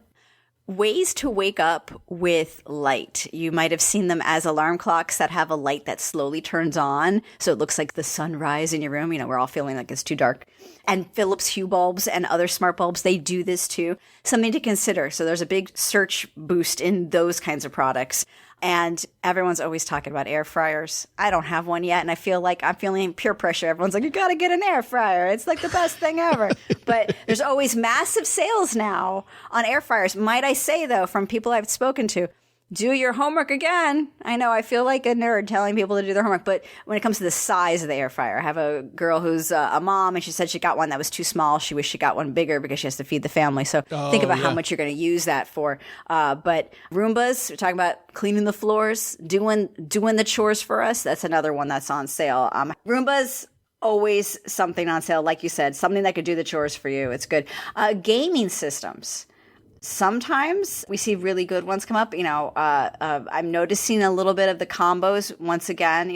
S10: Ways to wake up with light. You might have seen them as alarm clocks that have a light that slowly turns on. So it looks like the sunrise in your room. We're all feeling like it's too dark. And Philips Hue bulbs and other smart bulbs, they do this too. Something to consider. So there's a big search boost in those kinds of products. And everyone's always talking about air fryers. I don't have one yet, and I feel like I'm feeling peer pressure. Everyone's like, you got to get an air fryer. It's like the best thing ever. But there's always massive sales now on air fryers. Might I say, though, from people I've spoken to, do your homework again. I know I feel like a nerd telling people to do their homework, but when it comes to the size of the air fryer, I have a girl who's a mom, and she said she got one that was too small. She wished she got one bigger because she has to feed the family. So think about how much you're going to use that for. But Roombas, we're talking about cleaning the floors, doing the chores for us. That's another one that's on sale. Roombas, always something on sale. Like you said, something that could do the chores for you. It's good. Gaming systems. Sometimes we see really good ones come up. I'm noticing a little bit of the combos once again.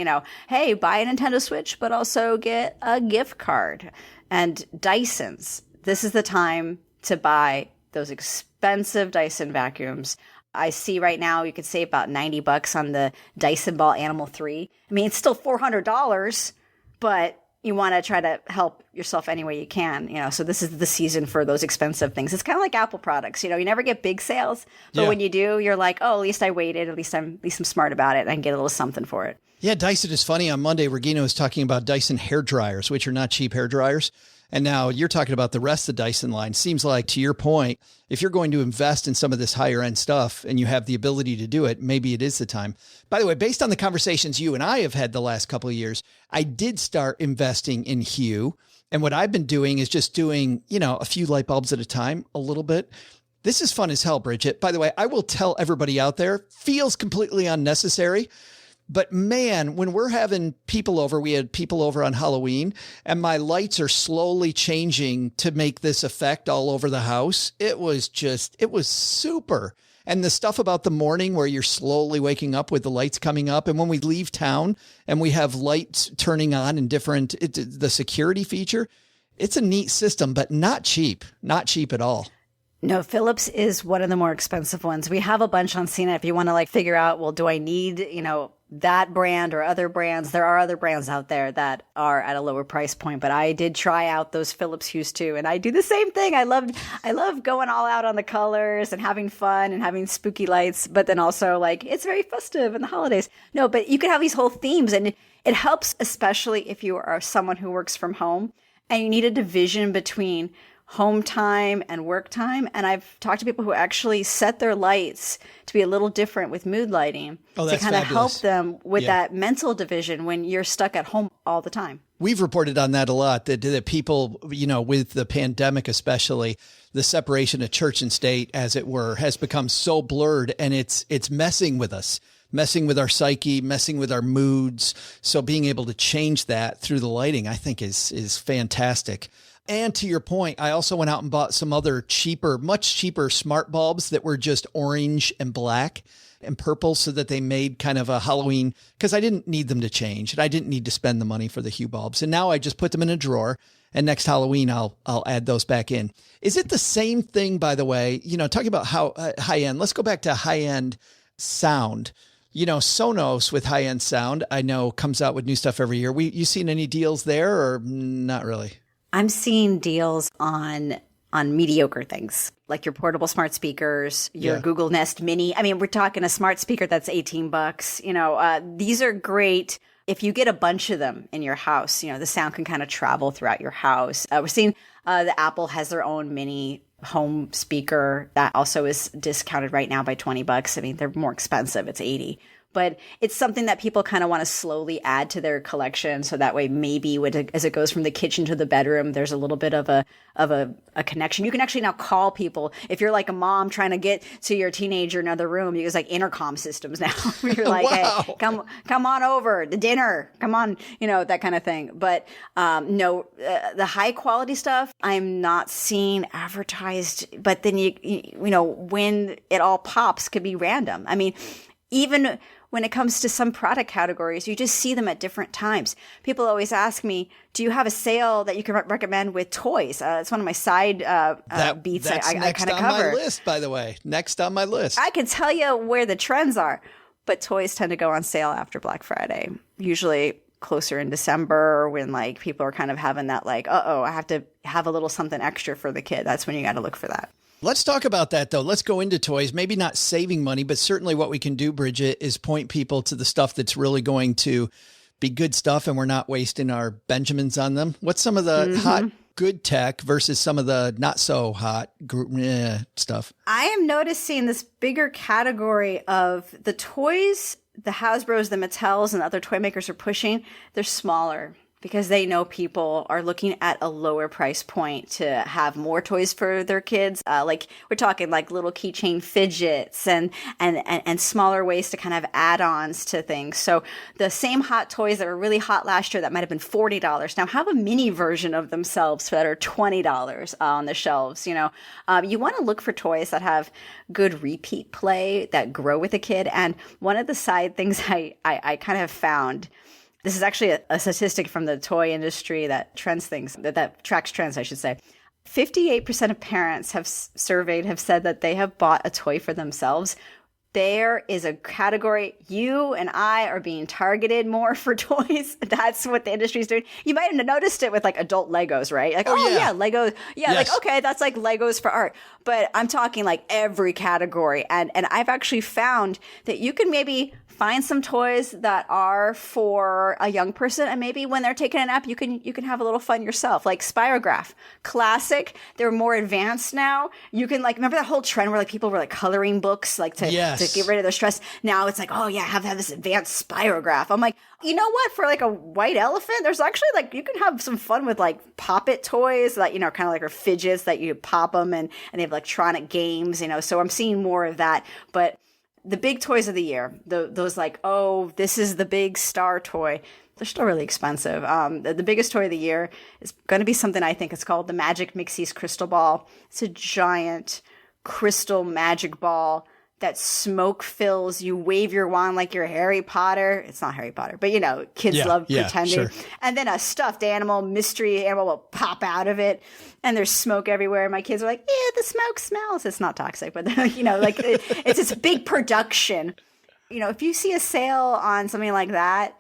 S10: Hey, buy a Nintendo Switch, but also get a gift card. And Dysons. This is the time to buy those expensive Dyson vacuums. I see right now you could save about $90 on the Dyson Ball Animal 3. I mean, it's still $400, but you want to try to help yourself any way you can, so this is the season for those expensive things. It's kind of like Apple products, you never get big sales, but when you do, you're like, oh, at least I waited, at least I'm smart about it, and I can get a little something for it.
S1: Yeah, Dyson is funny. On Monday, Regina was talking about Dyson hair dryers, which are not cheap hair dryers. And now you're talking about the rest of the Dyson line. Seems like, to your point, if you're going to invest in some of this higher end stuff and you have the ability to do it, maybe it is the time. By the way, based on the conversations you and I have had the last couple of years, I did start investing in Hue. And what I've been doing is just doing, a few light bulbs at a time, a little bit. This is fun as hell, Bridget. By the way, I will tell everybody out there, feels completely unnecessary. But man, when we're having people over, we had people over on Halloween, and my lights are slowly changing to make this effect all over the house. It was super. And the stuff about the morning where you're slowly waking up with the lights coming up. And when we leave town and we have lights turning on in the security feature, it's a neat system, but not cheap at all.
S10: No, Philips is one of the more expensive ones. We have a bunch on CNET. If you want to figure out, well, do I need, that brand or other brands? There are other brands out there that are at a lower price point, but I did try out those Philips Hues too. And I do the same thing. I love going all out on the colors and having fun and having spooky lights, but then also it's very festive in the holidays. No, but you can have these whole themes, and it helps, especially if you are someone who works from home and you need a division between home time and work time. And I've talked to people who actually set their lights to be a little different with mood lighting to kind of help them with that mental division when you're stuck at home all the time.
S1: We've reported on that a lot, that people, with the pandemic, especially the separation of church and state, as it were, has become so blurred, and it's messing with us, messing with our psyche, messing with our moods. So being able to change that through the lighting, I think is fantastic. And to your point, I also went out and bought some other much cheaper smart bulbs that were just orange and black and purple, so that they made kind of a Halloween, because I didn't need them to change and I didn't need to spend the money for the Hue bulbs. And now I just put them in a drawer, and next Halloween, I'll add those back in. Is it the same thing, by the way, talking about how high end, let's go back to high end sound. Sonos with high end sound, I know comes out with new stuff every year. You seen any deals there, or not really?
S10: I'm seeing deals on mediocre things, like your portable smart speakers, your Google Nest Mini. I mean, we're talking a smart speaker that's $18. These are great. If you get a bunch of them in your house, the sound can kind of travel throughout your house. We're seeing the Apple has their own mini home speaker that also is discounted right now by $20. I mean, they're more expensive. It's $80. But it's something that people kind of want to slowly add to their collection. So that way, maybe as it goes from the kitchen to the bedroom, there's a little bit of a connection. You can actually now call people. If you're like a mom trying to get to your teenager in another room, you use intercom systems now. You're like, wow. Hey, come on over to dinner. Come on, that kind of thing. But no, the high quality stuff, I'm not seeing advertised. But then when it all pops, could be random. I mean, even when it comes to some product categories, you just see them at different times. People always ask me, do you have a sale that you can recommend with toys? It's one of my side beats I kind of cover. Next on my
S1: list, by the way. Next on my list.
S10: I can tell you where the trends are, but toys tend to go on sale after Black Friday, usually closer in December, when people are kind of having that I have to have a little something extra for the kid. That's when you got to look for that.
S1: Let's talk about that, though. Let's go into toys. Maybe not saving money, but certainly what we can do, Bridget, is point people to the stuff that's really going to be good stuff and we're not wasting our Benjamins on them. What's some of the hot, good tech versus some of the not so hot stuff?
S10: I am noticing this bigger category of the toys the Hasbros, the Mattels, and other toy makers are pushing. They're smaller, because they know people are looking at a lower price point to have more toys for their kids. Like we're talking like little keychain fidgets and smaller ways to kind of add-ons to things. So the same hot toys that were really hot last year that might have been $40 now have a mini version of themselves that are $20 on the shelves. You know, you want to look for toys that have good repeat play that grow with a kid. And one of the side things I kind of found. This is actually a statistic from the toy industry that that tracks trends, I should say. 58% of parents surveyed have said that they have bought a toy for themselves. There is a category, you and I are being targeted more for toys. That's what the industry is doing. You might have noticed it with like adult Legos, right? Like, yeah, Lego. Yeah, yes. Like, okay, that's like Legos for art. But I'm talking like every category. And I've actually found that you can maybe find some toys that are for a young person, and maybe when they're taking a nap, you can have a little fun yourself. Like Spirograph, classic. They're more advanced now. You can like remember that whole trend where like people were like coloring books, like to get rid of their stress. Now it's like, oh yeah, have this advanced Spirograph. I'm like, you know what? For like a white elephant, there's actually like you can have some fun with like pop-it toys that kind of like are fidgets that you pop them and they have electronic games. So I'm seeing more of that, but. The big toys of the year, those like, oh, this is the big star toy. They're still really expensive. The biggest toy of the year is going to be something I think it's called the Magic Mixies Crystal Ball. It's a giant crystal magic ball that smoke fills. You wave your wand like you're Harry Potter. It's not Harry Potter, but kids love pretending. Sure. And then a stuffed animal, mystery animal will pop out of it. And there's smoke everywhere. My kids are like, the smoke smells. It's not toxic, but it's this big production. If you see a sale on something like that,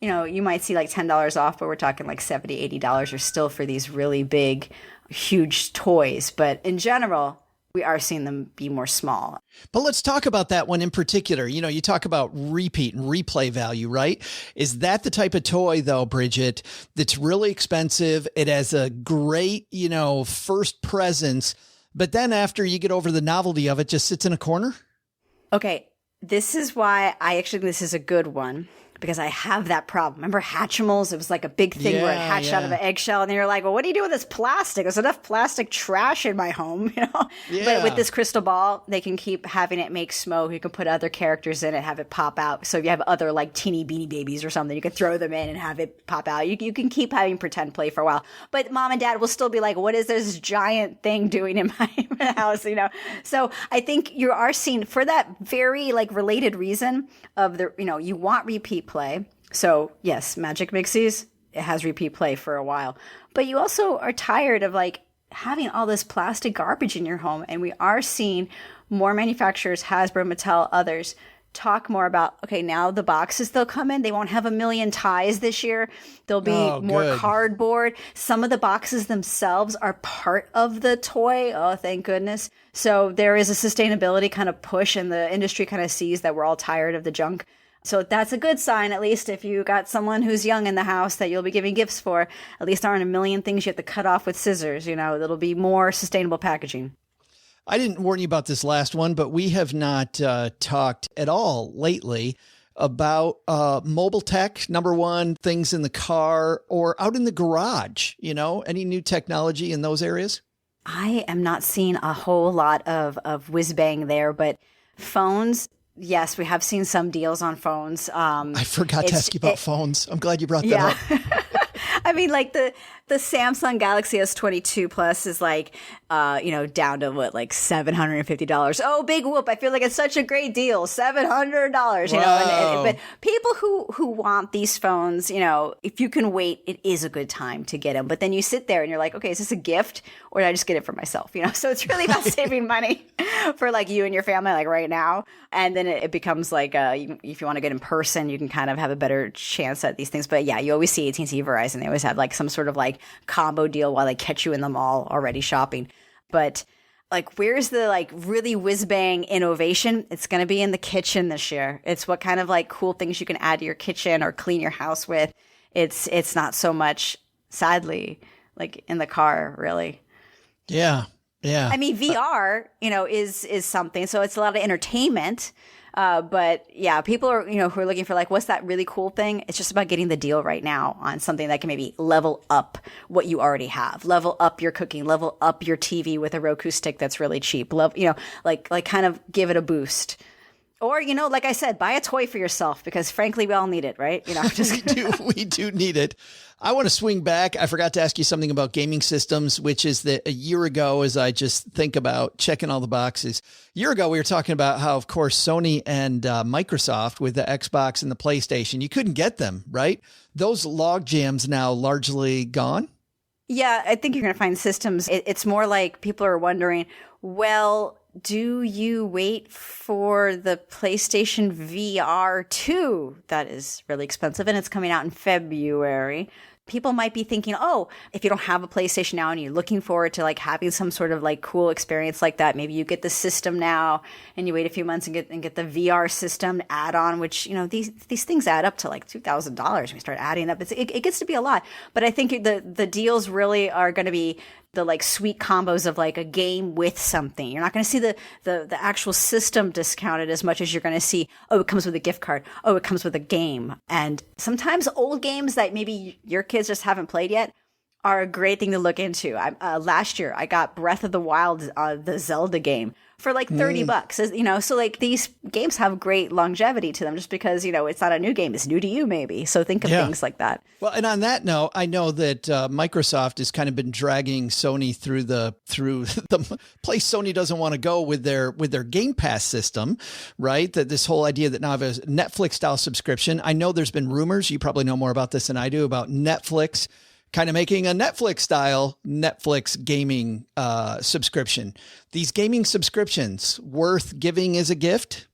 S10: you might see like $10 off, but we're talking like $70, $80 are still for these really big, huge toys. But in general, we are seeing them be more small.
S1: But let's talk about that one in particular. You talk about repeat and replay value, right? Is that the type of toy, though, Bridget, that's really expensive? It has a great, first presence, but then after you get over the novelty of it, just sits in a corner?
S10: Okay, this is why I actually think this is a good one. Because I have that problem. Remember Hatchimals? It was like a big thing where it hatched out of an eggshell. And then you're like, well, what do you do with this plastic? There's enough plastic trash in my home, Yeah. But with this crystal ball, they can keep having it make smoke. You can put other characters in it, have it pop out. So if you have other like teeny beanie babies or something, you can throw them in and have it pop out. You can keep having pretend play for a while. But mom and dad will still be like, what is this giant thing doing in my house, So I think you are seeing, for that very like related reason of the, you want repeat play. So yes, Magic Mixies, it has repeat play for a while, but you also are tired of like having all this plastic garbage in your home. And we are seeing more manufacturers, Hasbro, Mattel, others talk more about, okay, now the boxes they'll come in, they won't have a million ties this year. There'll be more cardboard. Some of the boxes themselves are part of the toy. Oh, thank goodness. So there is a sustainability kind of push, and the industry kind of sees that we're all tired of the junk. So that's a good sign, at least if you got someone who's young in the house that you'll be giving gifts for. At least there aren't a million things you have to cut off with scissors. That'll be more sustainable packaging.
S1: I didn't warn you about this last one, but we have not talked at all lately about mobile tech, number one, things in the car or out in the garage. Any new technology in those areas?
S10: I am not seeing a whole lot of whiz bang there, but phones. Yes, we have seen some deals on phones.
S1: I forgot to ask you about phones. I'm glad you brought that up.
S10: I mean, like the Samsung Galaxy S22 Plus is like, down to what, like $750. Oh, big whoop. I feel like it's such a great deal. $700, but people who want these phones, if you can wait, it is a good time to get them. But then you sit there and you're like, okay, is this a gift or did I just get it for myself? So it's really about saving money for like you and your family, like right now. And then it becomes like, if you want to get in person, you can kind of have a better chance at these things. But yeah, you always see AT&T, Verizon. They always have like some sort of like combo deal while they catch you in the mall already shopping. But like, where's the like really whiz bang innovation? It's going to be in the kitchen this year. It's what kind of like cool things you can add to your kitchen or clean your house with. It's not so much, sadly, like in the car, really.
S1: Yeah. Yeah.
S10: I mean, VR, is something. So it's a lot of entertainment. But yeah, people are, who are looking for like, what's that really cool thing? It's just about getting the deal right now on something that can maybe level up what you already have, level up your cooking, level up your TV with a Roku stick that's really cheap, like kind of give it a boost. Or, like I said, buy a toy for yourself because frankly, we all need it, right?
S1: We do need it. I want to swing back. I forgot to ask you something about gaming systems, which is that a year ago, as I just think about checking all the boxes, a year ago, we were talking about how, of course, Sony and Microsoft with the Xbox and the PlayStation, you couldn't get them, right? Those log jams now largely gone.
S10: Yeah, I think you're going to find systems. It's more like people are wondering, well, do you wait for the PlayStation VR 2? That is really expensive, and it's coming out in February. People might be thinking, oh, if you don't have a PlayStation now and you're looking forward to like having some sort of like cool experience like that, maybe you get the system now and you wait a few months and get the VR system add on, which, these things add up to like $2,000 when you start adding up. It gets to be a lot. But I think the deals really are going to be the like sweet combos of like a game with something. You're not going to see the actual system discounted as much as you're going to see, oh, it comes with a gift card. Oh, it comes with a game. And sometimes old games that maybe your kids just haven't played yet are a great thing to look into. Last year, I got Breath of the Wild, the Zelda game, for like $30, so like these games have great longevity to them just because, it's not a new game. It's new to you maybe. So think of things like that.
S1: Well, and on that note, I know that Microsoft has kind of been dragging Sony through the place Sony doesn't want to go with their Game Pass system, right? That this whole idea that now I have a Netflix style subscription. I know there's been rumors, you probably know more about this than I do, about Netflix kind of making a Netflix-style gaming subscription. These gaming subscriptions worth giving as a gift?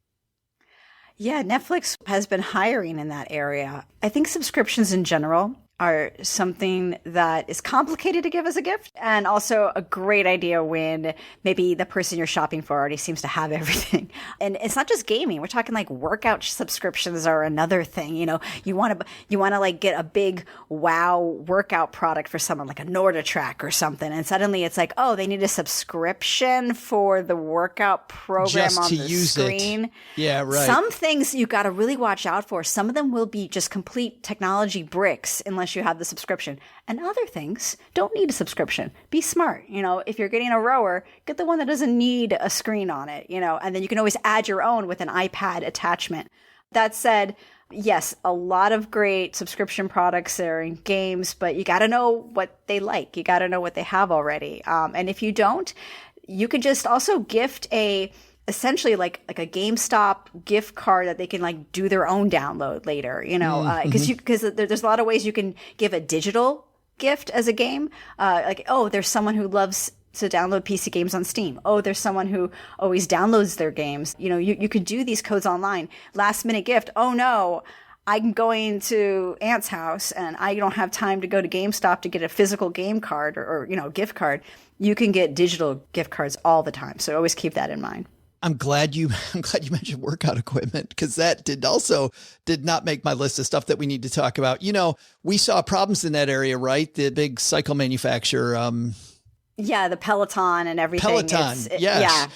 S10: Yeah, Netflix has been hiring in that area. I think subscriptions in general are something that is complicated to give as a gift and also a great idea when maybe the person you're shopping for already seems to have everything. And it's not just gaming. We're talking like workout subscriptions are another thing. You want to like get a big wow workout product for someone like a NordiTrack or something. And suddenly it's like, oh, they need a subscription for the workout program
S1: just
S10: on
S1: to
S10: the
S1: use
S10: screen.
S1: It. Yeah, right.
S10: Some things you got to really watch out for. Some of them will be just complete technology bricks unless you have the subscription. And other things don't need a subscription. Be smart. If you're getting a rower, get the one that doesn't need a screen on it, and then you can always add your own with an iPad attachment. That said, yes, a lot of great subscription products are in games, but you got to know what they like. You got to know what they have already. And if you don't, you could just also gift essentially like a GameStop gift card that they can like do their own download later, because there's a lot of ways you can give a digital gift as a game. There's someone who loves to download PC games on Steam. Oh, there's someone who always downloads their games. You could do these codes online. Last minute gift. Oh no, I'm going to Aunt's house and I don't have time to go to GameStop to get a physical game card or gift card. You can get digital gift cards all the time. So always keep that in mind.
S1: I'm glad you mentioned workout equipment because that did not make my list of stuff that we need to talk about. We saw problems in that area, right? The big cycle manufacturer.
S10: The Peloton and everything.
S1: Yes. Yeah.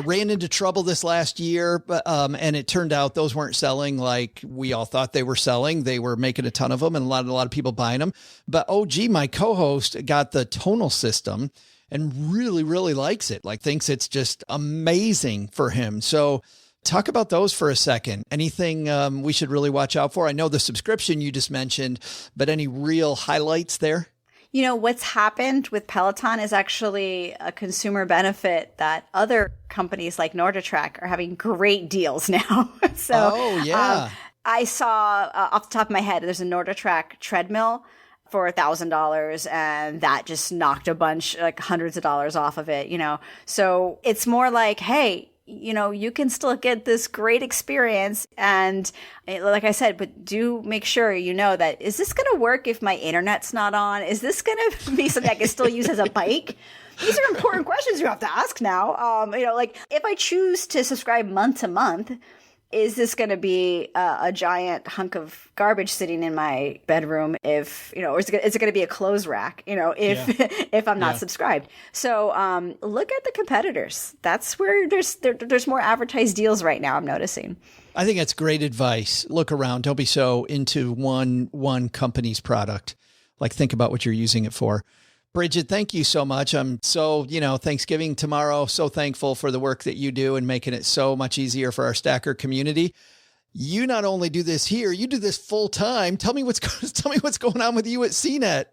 S1: Ran into trouble this last year, and it turned out those weren't selling like we all thought they were selling. They were making a ton of them and a lot of people buying them. But my co-host got the tonal system and really, really likes it, like thinks it's just amazing for him. So talk about those for a second. Anything we should really watch out for? I know the subscription you just mentioned, but any real highlights there?
S10: What's happened with Peloton is actually a consumer benefit that other companies like NordiTrack are having great deals now. I saw off the top of my head, there's a NordiTrack treadmill for $1,000 and that just knocked a bunch, like hundreds of dollars off of it, So it's more like, hey, you can still get this great experience. And like I said, but do make sure that, is this going to work if my internet's not on? Is this going to be something I can still use as a bike? These are important questions you have to ask now. Like if I choose to subscribe month to month, is this going to be a giant hunk of garbage sitting in my bedroom or is it going to be a clothes rack, if I'm not subscribed? So look at the competitors. That's where there's more advertised deals right now, I'm noticing.
S1: I think that's great advice. Look around. Don't be so into one company's product. Like, think about what you're using it for. Bridget, thank you so much. I'm so, Thanksgiving tomorrow, so thankful for the work that you do and making it so much easier for our stacker community. You not only do this here, you do this full time. Tell me what's going on with you at CNET.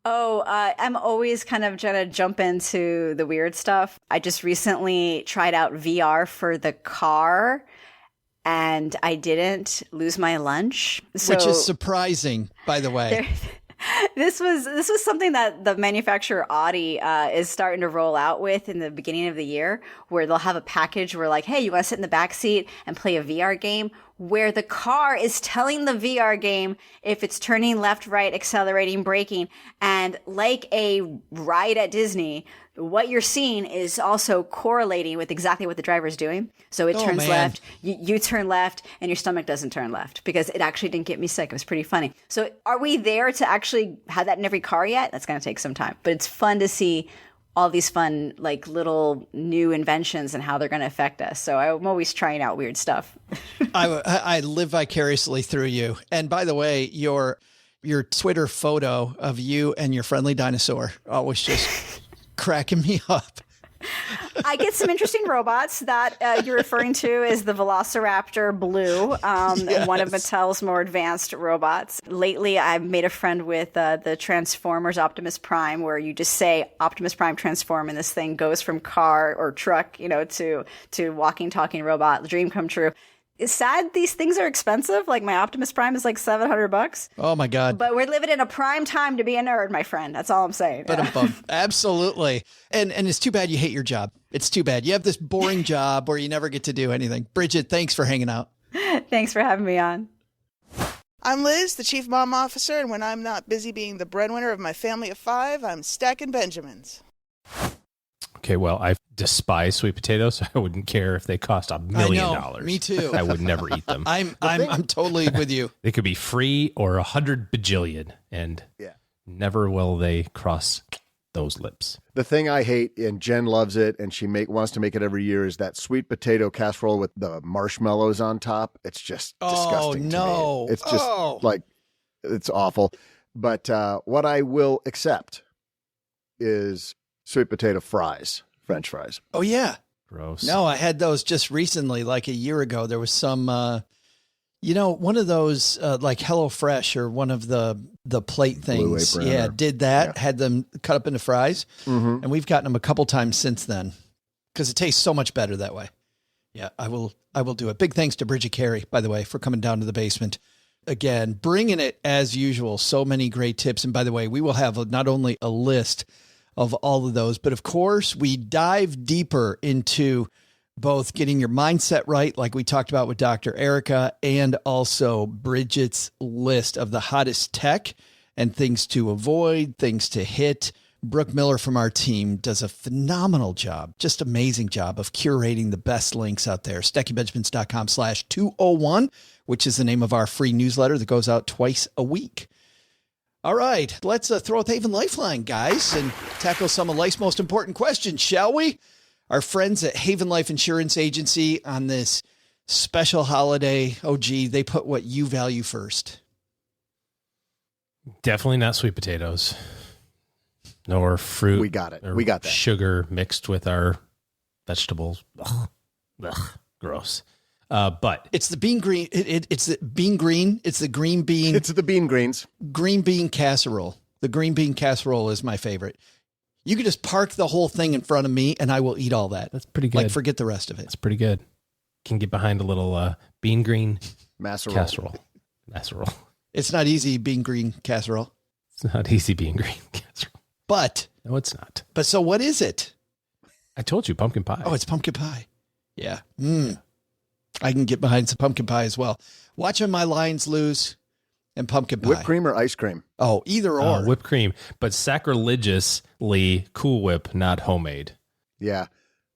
S10: Oh, I'm always kind of trying to jump into the weird stuff. I just recently tried out VR for the car, and I didn't lose my lunch.
S1: Which is surprising, by the way.
S10: This was something that the manufacturer Audi is starting to roll out with in the beginning of the year, where they'll have a package where like, hey, you want to sit in the back seat and play a VR game, where the car is telling the VR game if it's turning left, right, accelerating, braking, and like a ride at Disney, what you're seeing is also correlating with exactly what the driver is doing. So it turns left, you turn left, and your stomach doesn't turn left, because it actually didn't get me sick. It was pretty funny. So are we there to actually have that in every car yet? That's going to take some time. But it's fun to see all these fun, like, little new inventions and how they're going to affect us. So I'm always trying out weird stuff.
S1: I live vicariously through you. And by the way, your Twitter photo of you and your friendly dinosaur always just cracking me up.
S10: I get some interesting robots. That you're referring to is the Velociraptor Blue,
S1: Yes.
S10: one of Mattel's more advanced robots. Lately, I've made a friend with the Transformers Optimus Prime, where you just say Optimus Prime transform, and this thing goes from car or truck, to walking, talking robot. The dream come true. It's sad these things are expensive. Like my Optimus Prime is like $700.
S1: Oh my God.
S10: But we're living in a prime time to be a nerd, my friend. That's all I'm saying.
S1: Absolutely. And it's too bad you hate your job. It's too bad. You have this boring job where you never get to do anything. Bridget, thanks for hanging out.
S10: Thanks for having me on.
S11: I'm Liz, the Chief Mom Officer, and when I'm not busy being the breadwinner of my family of 5, I'm stacking Benjamins.
S4: Okay, well, I despise sweet potatoes, so I wouldn't care if they cost $1 million.
S1: Me too.
S4: I would never eat them.
S1: I'm totally with you.
S4: They could be free or 100 bajillion, and never will they cross those lips.
S3: The thing I hate, and Jen loves it, and she wants to make it every year, is that sweet potato casserole with the marshmallows on top. It's just disgusting.
S1: No.
S3: To me. It's just it's awful. But what I will accept is sweet potato fries, French fries.
S1: Oh, yeah.
S4: Gross.
S1: No, I had those just recently, like a year ago. There was some, one of those like HelloFresh or one of the plate things. Yeah, did that, had them cut up into fries. Mm-hmm. And we've gotten them a couple times since then because it tastes so much better that way. Yeah, I will do it. Big thanks to Bridget Carey, by the way, for coming down to the basement. Again, bringing it as usual. So many great tips. And by the way, we will have not only a list of all of those, but of course we dive deeper into both getting your mindset right, like we talked about with Dr. Erika, and also Bridget's list of the hottest tech and things to avoid, things to hit. Brooke Miller from our team does a phenomenal job, just amazing job of curating the best links out there. StackingBenjamins.com/201, which is the name of our free newsletter that goes out twice a week. All right, let's throw out the Haven Lifeline, guys, and tackle some of life's most important questions, shall we? Our friends at Haven Life Insurance Agency on this special holiday. Oh, gee, they put what you value first.
S4: Definitely not sweet potatoes, nor fruit.
S3: We got it. We got that.
S4: Sugar mixed with our vegetables. Ugh, gross. But
S1: it's the bean green. It's the bean green. It's the green bean.
S3: It's the bean greens.
S1: Green bean casserole. The green bean casserole is my favorite. You could just park the whole thing in front of me and I will eat all that.
S4: That's pretty good.
S1: Like, forget the rest of it.
S4: That's pretty good. Can get behind a little bean green casserole.
S1: It's not easy, bean green casserole.
S4: It's not easy, bean green casserole.
S1: But.
S4: No, it's not.
S1: But so what is it?
S4: I told you, pumpkin pie.
S1: Oh, it's pumpkin pie. Yeah. I can get behind some pumpkin pie as well. Watching my Lions lose and pumpkin pie.
S3: Whipped cream or ice cream?
S1: Oh, either or.
S4: Whipped cream, but sacrilegiously Cool Whip, not homemade.
S3: Yeah.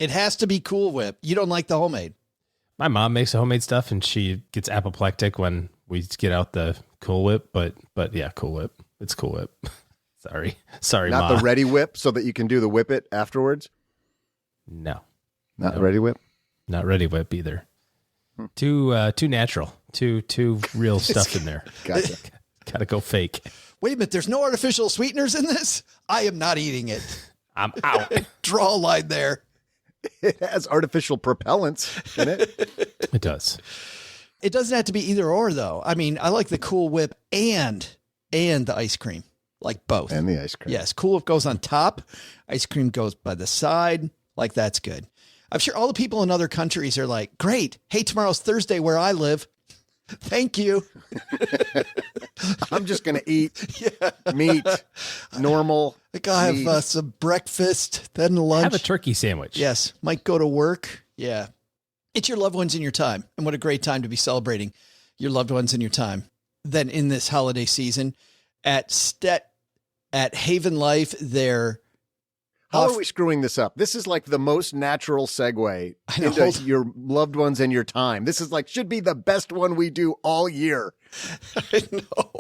S1: It has to be Cool Whip. You don't like the homemade.
S4: My mom makes the homemade stuff, and she gets apoplectic when we get out the Cool Whip. But yeah, Cool Whip. It's Cool Whip. Sorry,
S3: Not
S4: Ma.
S3: the Ready Whip, so that you can do the whip it afterwards.
S4: No,
S3: not Ready Whip.
S4: Not Ready Whip either. Too natural. Too real stuff in there.
S3: Gotcha.
S4: Gotta go fake.
S1: Wait a minute. There's no artificial sweeteners in this. I am not eating it.
S4: I'm out.
S1: Draw a line there.
S3: It has artificial propellants in it.
S4: It does.
S1: It doesn't have to be either or, though. I mean, I like the Cool Whip and the ice cream, like both.
S3: And the ice cream.
S1: Yes, Cool Whip goes on top. Ice cream goes by the side. Like, that's good. I'm sure all the people in other countries are like, great. Hey, tomorrow's Thursday where I live. Thank you.
S3: I'm just going to eat meat, normal.
S1: I gotta have some breakfast, then lunch.
S4: Have a turkey sandwich.
S1: Yes. Might go to work. Yeah. It's your loved ones in your time. And what a great time to be celebrating your loved ones in your time. Then in this holiday season at Haven Life,
S3: How are we screwing this up? This is like the most natural segue into your loved ones and your time. This is should be the best one we do all year.
S1: I know.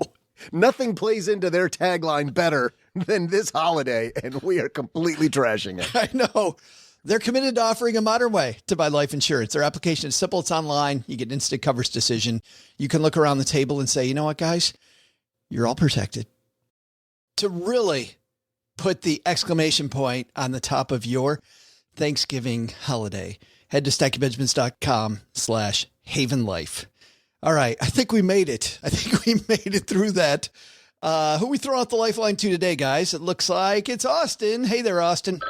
S3: Nothing plays into their tagline better than this holiday, and we are completely trashing it.
S1: I know. They're committed to offering a modern way to buy life insurance. Their application is simple. It's online. You get an instant coverage decision. You can look around the table and say, you know what, guys? You're all protected. To really put the exclamation point on the top of your Thanksgiving holiday, head to stackingbenjamins.com/havenlife. All right. I think we made it. Through that. Who we throw out the lifeline to today, guys? It looks like it's Austin. Hey there, Austin.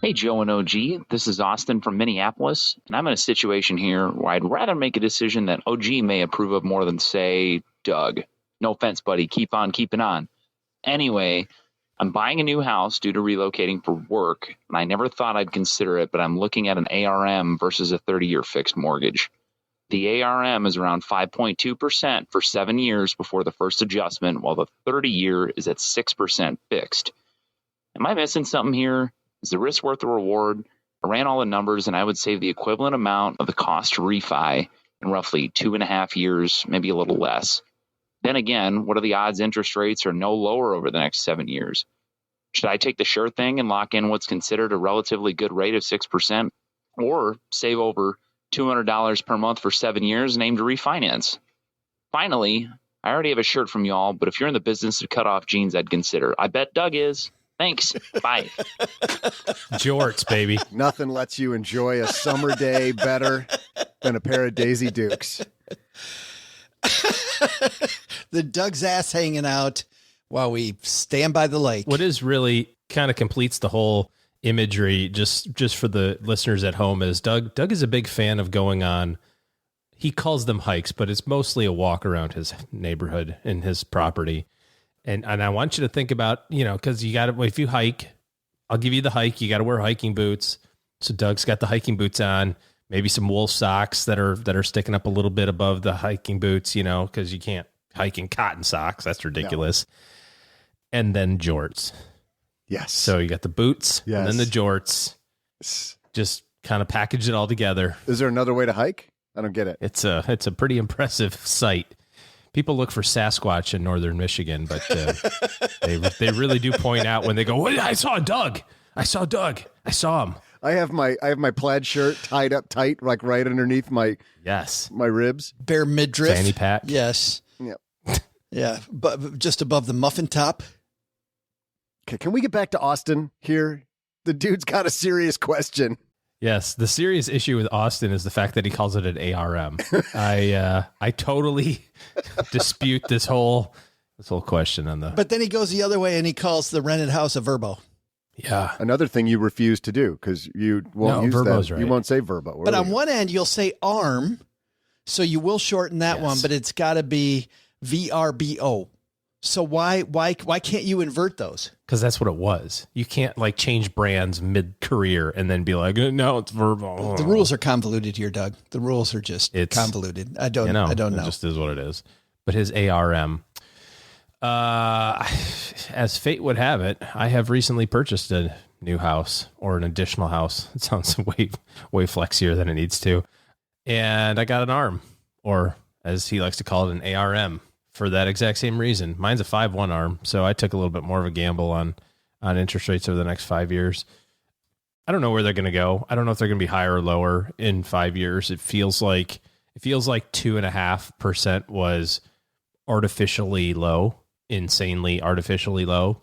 S12: Hey, Joe and OG. This is Austin from Minneapolis, and I'm in a situation here where I'd rather make a decision that OG may approve of more than, say, Doug. No offense, buddy. Keep on keeping on. Anyway, I'm buying a new house due to relocating for work, and I never thought I'd consider it, but I'm looking at an ARM versus a 30-year fixed mortgage. The ARM is around 5.2% for 7 years before the first adjustment, while the 30-year is at 6% fixed. Am I missing something here? Is the risk worth the reward? I ran all the numbers, and I would save the equivalent amount of the cost to refi in roughly 2.5 years, maybe a little less. Then again, what are the odds interest rates are no lower over the next 7 years? Should I take the sure thing and lock in what's considered a relatively good rate of 6%, or save over $200 per month for 7 years and aim to refinance? Finally, I already have a shirt from y'all, but if you're in the business of cut off jeans, I'd consider. I bet Doug is. Thanks. Bye.
S4: Jorts, baby.
S3: Nothing lets you enjoy a summer day better than a pair of Daisy Dukes.
S1: The Doug's ass hanging out while we stand by the lake.
S4: What is really kind of completes the whole imagery, just for the listeners at home, is Doug is a big fan of going on, he calls them hikes, but it's mostly a walk around his neighborhood and his property. And I want you to think about, because you got to, if you hike, I'll give you the hike. You got to wear hiking boots. So Doug's got the hiking boots on, maybe some wool socks that are sticking up a little bit above the hiking boots, because you can't hike in cotton socks. That's ridiculous. No. And then jorts.
S3: Yes.
S4: So you got the boots and then the jorts. Just kind of package it all together.
S3: Is there another way to hike? I don't get it.
S4: It's a pretty impressive sight. People look for Sasquatch in northern Michigan, but they really do point out when they go, "Wait, I saw Doug. I saw him."
S3: I have my plaid shirt tied up tight, like right underneath my ribs,
S1: bare midriff,
S4: fanny pack.
S1: Yes.
S3: Yep.
S1: Yeah, but just above the muffin top.
S3: Okay, can we get back to Austin here? The dude's got a serious question.
S4: Yes, the serious issue with Austin is the fact that he calls it an ARM. I totally dispute this whole question on the.
S1: But then he goes the other way and he calls the rented house a verbo.
S4: Yeah,
S3: another thing you refuse to do because you won't use
S4: verbo's
S3: that.
S4: Right.
S3: You won't say verbo.
S1: But on one end, you'll say arm, so you will shorten that one. But it's got to be VRBO. So why can't you invert those?
S4: Because that's what it was. You can't like change brands mid-career and then be like, no, it's verbal.
S1: The rules are convoluted here, Doug. The rules are just convoluted. I don't know.
S4: It just is what it is. But his ARM, as fate would have it, I have recently purchased a new house or an additional house. It sounds way flexier than it needs to. And I got an ARM, or as he likes to call it, an ARM, for that exact same reason. Mine's a 5/1 ARM, so I took a little bit more of a gamble on interest rates over the next 5 years. I don't know where they're going to go. I don't know if they're going to be higher or lower in 5 years. It feels like 2.5% was artificially low, insanely artificially low.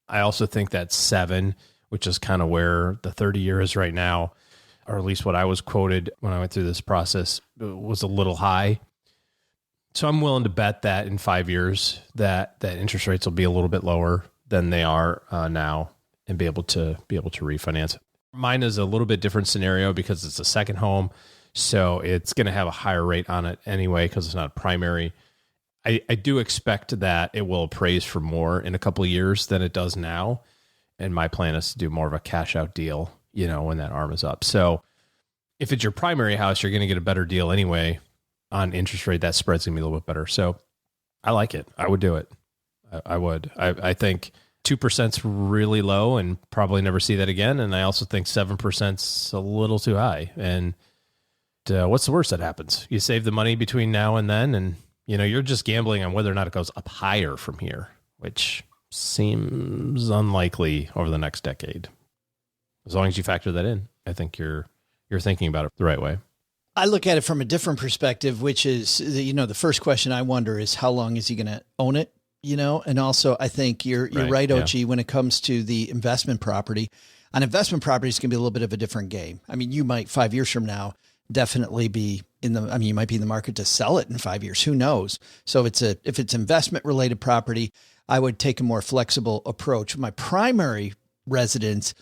S4: I also think that 7, which is kind of where the 30-year is right now, or at least what I was quoted when I went through this process, was a little high. So I'm willing to bet that in 5 years that interest rates will be a little bit lower than they are now, and be able to refinance. Mine is a little bit different scenario because it's a second home, so it's going to have a higher rate on it anyway because it's not primary. I do expect that it will appraise for more in a couple of years than it does now, and my plan is to do more of a cash out deal, when that ARM is up. So if it's your primary house, you're going to get a better deal anyway on interest rate. That spread's going to be a little bit better. So I like it. I would do it. I would. I think 2%'s really low and probably never see that again. And I also think 7%'s a little too high. And what's the worst that happens? You save the money between now and then, and you're just gambling on whether or not it goes up higher from here, which seems unlikely over the next decade. As long as you factor that in, I think you're thinking about it the right way.
S1: I look at it from a different perspective, which is, the first question I wonder is how long is he going to own it? And also I think you're right, OG, yeah, when it comes to the investment property. On investment property, it's going to be a little bit of a different game. I mean, you might 5 years from now definitely be you might be in the market to sell it in 5 years. Who knows? So if it's investment related property, I would take a more flexible approach. My primary residence,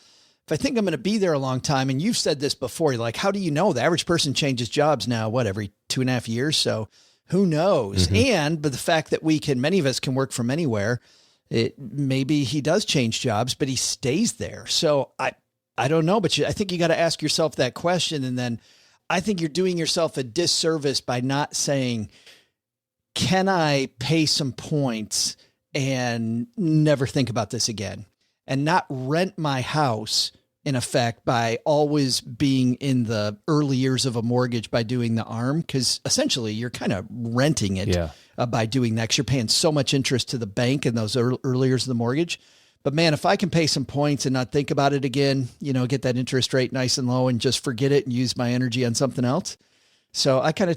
S1: if I think I'm going to be there a long time, and you've said this before, you're like, how do you know? The average person changes jobs now, every 2.5 years? So who knows? Mm-hmm. But the fact that many of us can work from anywhere, maybe he does change jobs, but he stays there. So I don't know, but I think you got to ask yourself that question. And then I think you're doing yourself a disservice by not saying, can I pay some points and never think about this again, and not rent my house in effect by always being in the early years of a mortgage by doing the ARM? Because essentially you're kind of renting it by doing that, 'cause you're paying so much interest to the bank in those early years of the mortgage. But man, if I can pay some points and not think about it again, get that interest rate nice and low and just forget it and use my energy on something else. So I kind of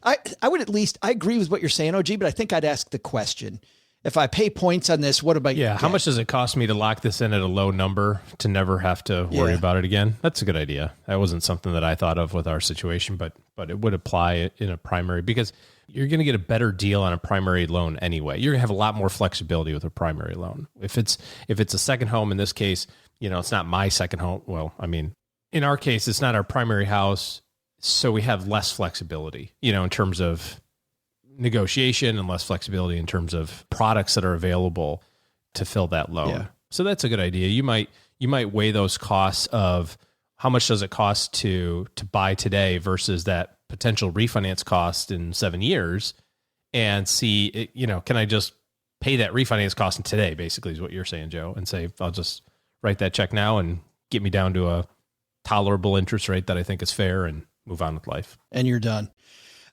S1: I would at least, I agree with what you're saying, OG, but I think I'd ask the question. If I pay points on this, what about you?
S4: Yeah. How much does it cost me to lock this in at a low number to never have to worry about it again? That's a good idea. That wasn't something that I thought of with our situation, but it would apply in a primary, because you're going to get a better deal on a primary loan anyway. You're going to have a lot more flexibility with a primary loan. If it's a second home, in this case, it's not my second home. Well, I mean, in our case, it's not our primary house. So we have less flexibility, in terms of negotiation, and less flexibility in terms of products that are available to fill that loan. Yeah. So that's a good idea. You might weigh those costs of how much does it cost to buy today versus that potential refinance cost in 7 years, and see, can I just pay that refinance cost in today, basically is what you're saying, Joe, and say, I'll just write that check now and get me down to a tolerable interest rate that I think is fair, and move on with life.
S1: And you're done.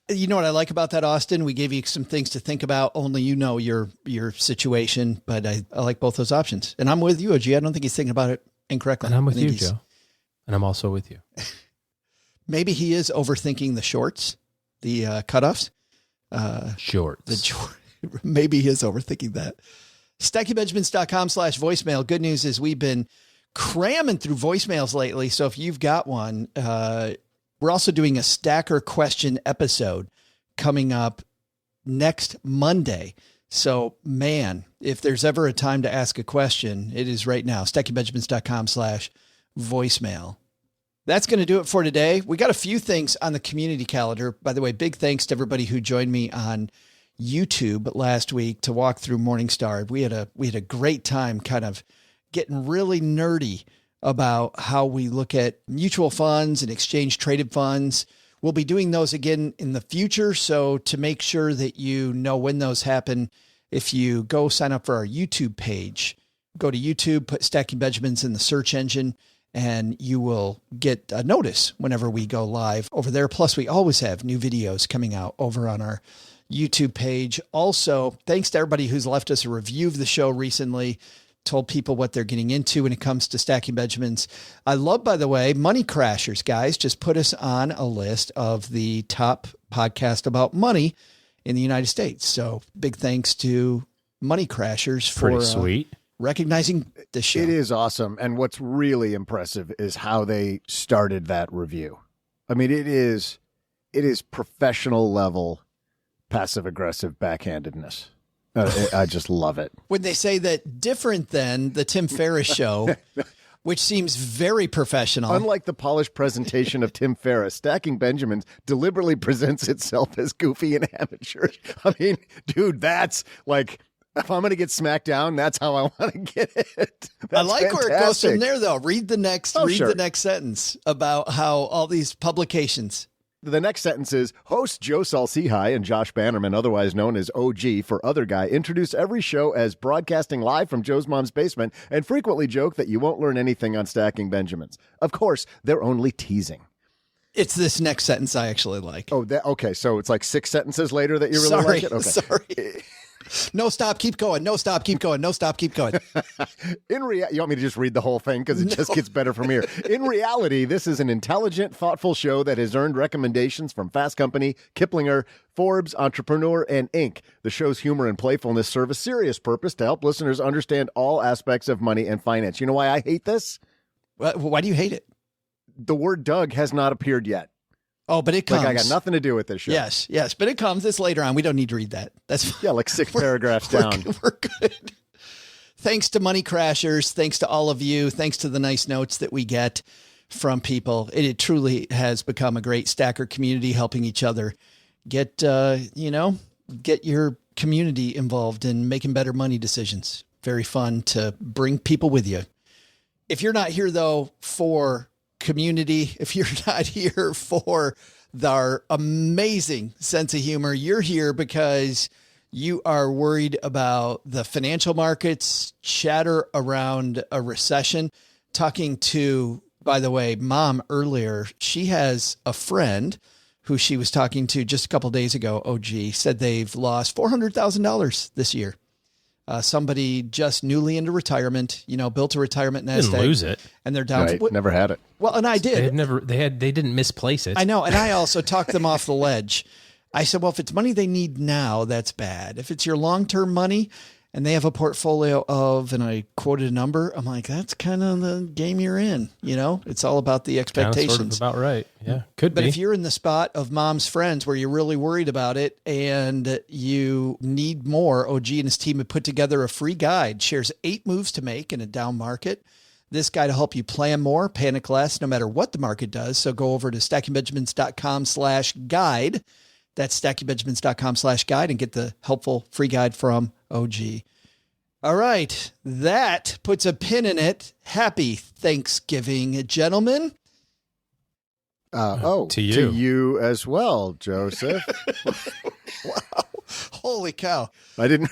S1: You know what I like about that, Austin? We gave you some things to think about. Only your situation, but I like both those options. And I'm with you, OG. I don't think he's thinking about it incorrectly.
S4: And I'm with you, Joe. And I'm also with you.
S1: Maybe he is overthinking the shorts, the cutoffs.
S4: Shorts.
S1: Maybe he is overthinking that. StackyBenjamins.com/voicemail. Good news is we've been cramming through voicemails lately. So if you've got one, we're also doing a stacker question episode coming up next Monday. So man, if there's ever a time to ask a question, it is right now. StackyBenjamins.com/voicemail. That's going to do it for today. We got a few things on the community calendar. By the way, big thanks to everybody who joined me on YouTube last week to walk through Morningstar. We had a great time kind of getting really nerdy about how we look at mutual funds and exchange traded funds. We'll be doing those again in the future. So to make sure that you know when those happen, if you go sign up for our YouTube page, go to YouTube, put Stacking Benjamins in the search engine, and you will get a notice whenever we go live over there. Plus, we always have new videos coming out over on our YouTube page. Also, thanks to everybody who's left us a review of the show recently, told people what they're getting into when it comes to Stacking Benjamins. I love, by the way, Money Crashers, guys, just put us on a list of the top podcast about money in the United States. So big thanks to Money Crashers for
S4: sweet.
S1: Recognizing the show.
S3: It is awesome. And what's really impressive is how they started that review. I mean, it is professional level passive aggressive backhandedness. I just love it.
S1: When they say that different than the Tim Ferriss show, which seems very professional.
S3: Unlike the polished presentation of Tim Ferriss, Stacking Benjamins deliberately presents itself as goofy and amateurish. I mean, dude, that's like, if I'm going to get smacked down, that's how I want to get it.
S1: I like where it goes from there, though. Read the next sentence about how all these publications.
S3: The next sentence is, host Joe Salsihai and Josh Bannerman, otherwise known as OG for Other Guy, introduce every show as broadcasting live from Joe's mom's basement and frequently joke that you won't learn anything on Stacking Benjamins. Of course, they're only teasing.
S1: It's this next sentence I actually like.
S3: Oh, okay. So it's like 6 sentences later that you really like it? Okay.
S1: Sorry. No, stop, keep going. No, stop, keep going. No, stop, keep going.
S3: You want me to just read the whole thing? Because it just gets better from here. In reality, this is an intelligent, thoughtful show that has earned recommendations from Fast Company, Kiplinger, Forbes, Entrepreneur, and Inc. The show's humor and playfulness serve a serious purpose to help listeners understand all aspects of money and finance. You know why I hate this?
S1: Why do you hate it?
S3: The word Doug has not appeared yet.
S1: Oh, but it comes.
S3: Like I got nothing to do with this show.
S1: Yes, but it comes. It's later on. We don't need to read that. That's
S3: yeah, like 6 paragraphs down.
S1: We're good. Thanks to Money Crashers. Thanks to all of you. Thanks to the nice notes that we get from people. It truly has become a great stacker community, helping each other get your community involved in making better money decisions. Very fun to bring people with you. If you're not here though for community, if you're not here for our amazing sense of humor, you're here because you are worried about the financial markets, chatter around a recession. Talking to, by the way, Mom earlier, she has a friend who she was talking to just a couple of days ago, OG, said they've lost $400,000 this year. Somebody just newly into retirement, built a retirement nest egg.
S4: Didn't lose it.
S1: And they're down.
S3: Right, never had it.
S1: Well, and I did.
S4: They didn't misplace it.
S1: I know. And I also talked them off the ledge. I said, well, if it's money they need now, that's bad. If it's your long-term money and they have a portfolio of, and I quoted a number, I'm like, that's kind of the game you're in. It's all about the expectations.
S4: Kind of sort of about right. Yeah, could
S1: be. But if you're in the spot of Mom's friends where you're really worried about it and you need more, OG and his team have put together a free guide, shares 8 moves to make in a down market. This guide will help you plan more, panic less, no matter what the market does. So go over to stackingbenjamins.com/guide. That's stackingbenjamins.com/guide and get the helpful free guide from OG. All right. That puts a pin in it. Happy Thanksgiving, gentlemen.
S3: To you as well, Joseph.
S1: Wow. Holy cow.
S3: I didn't.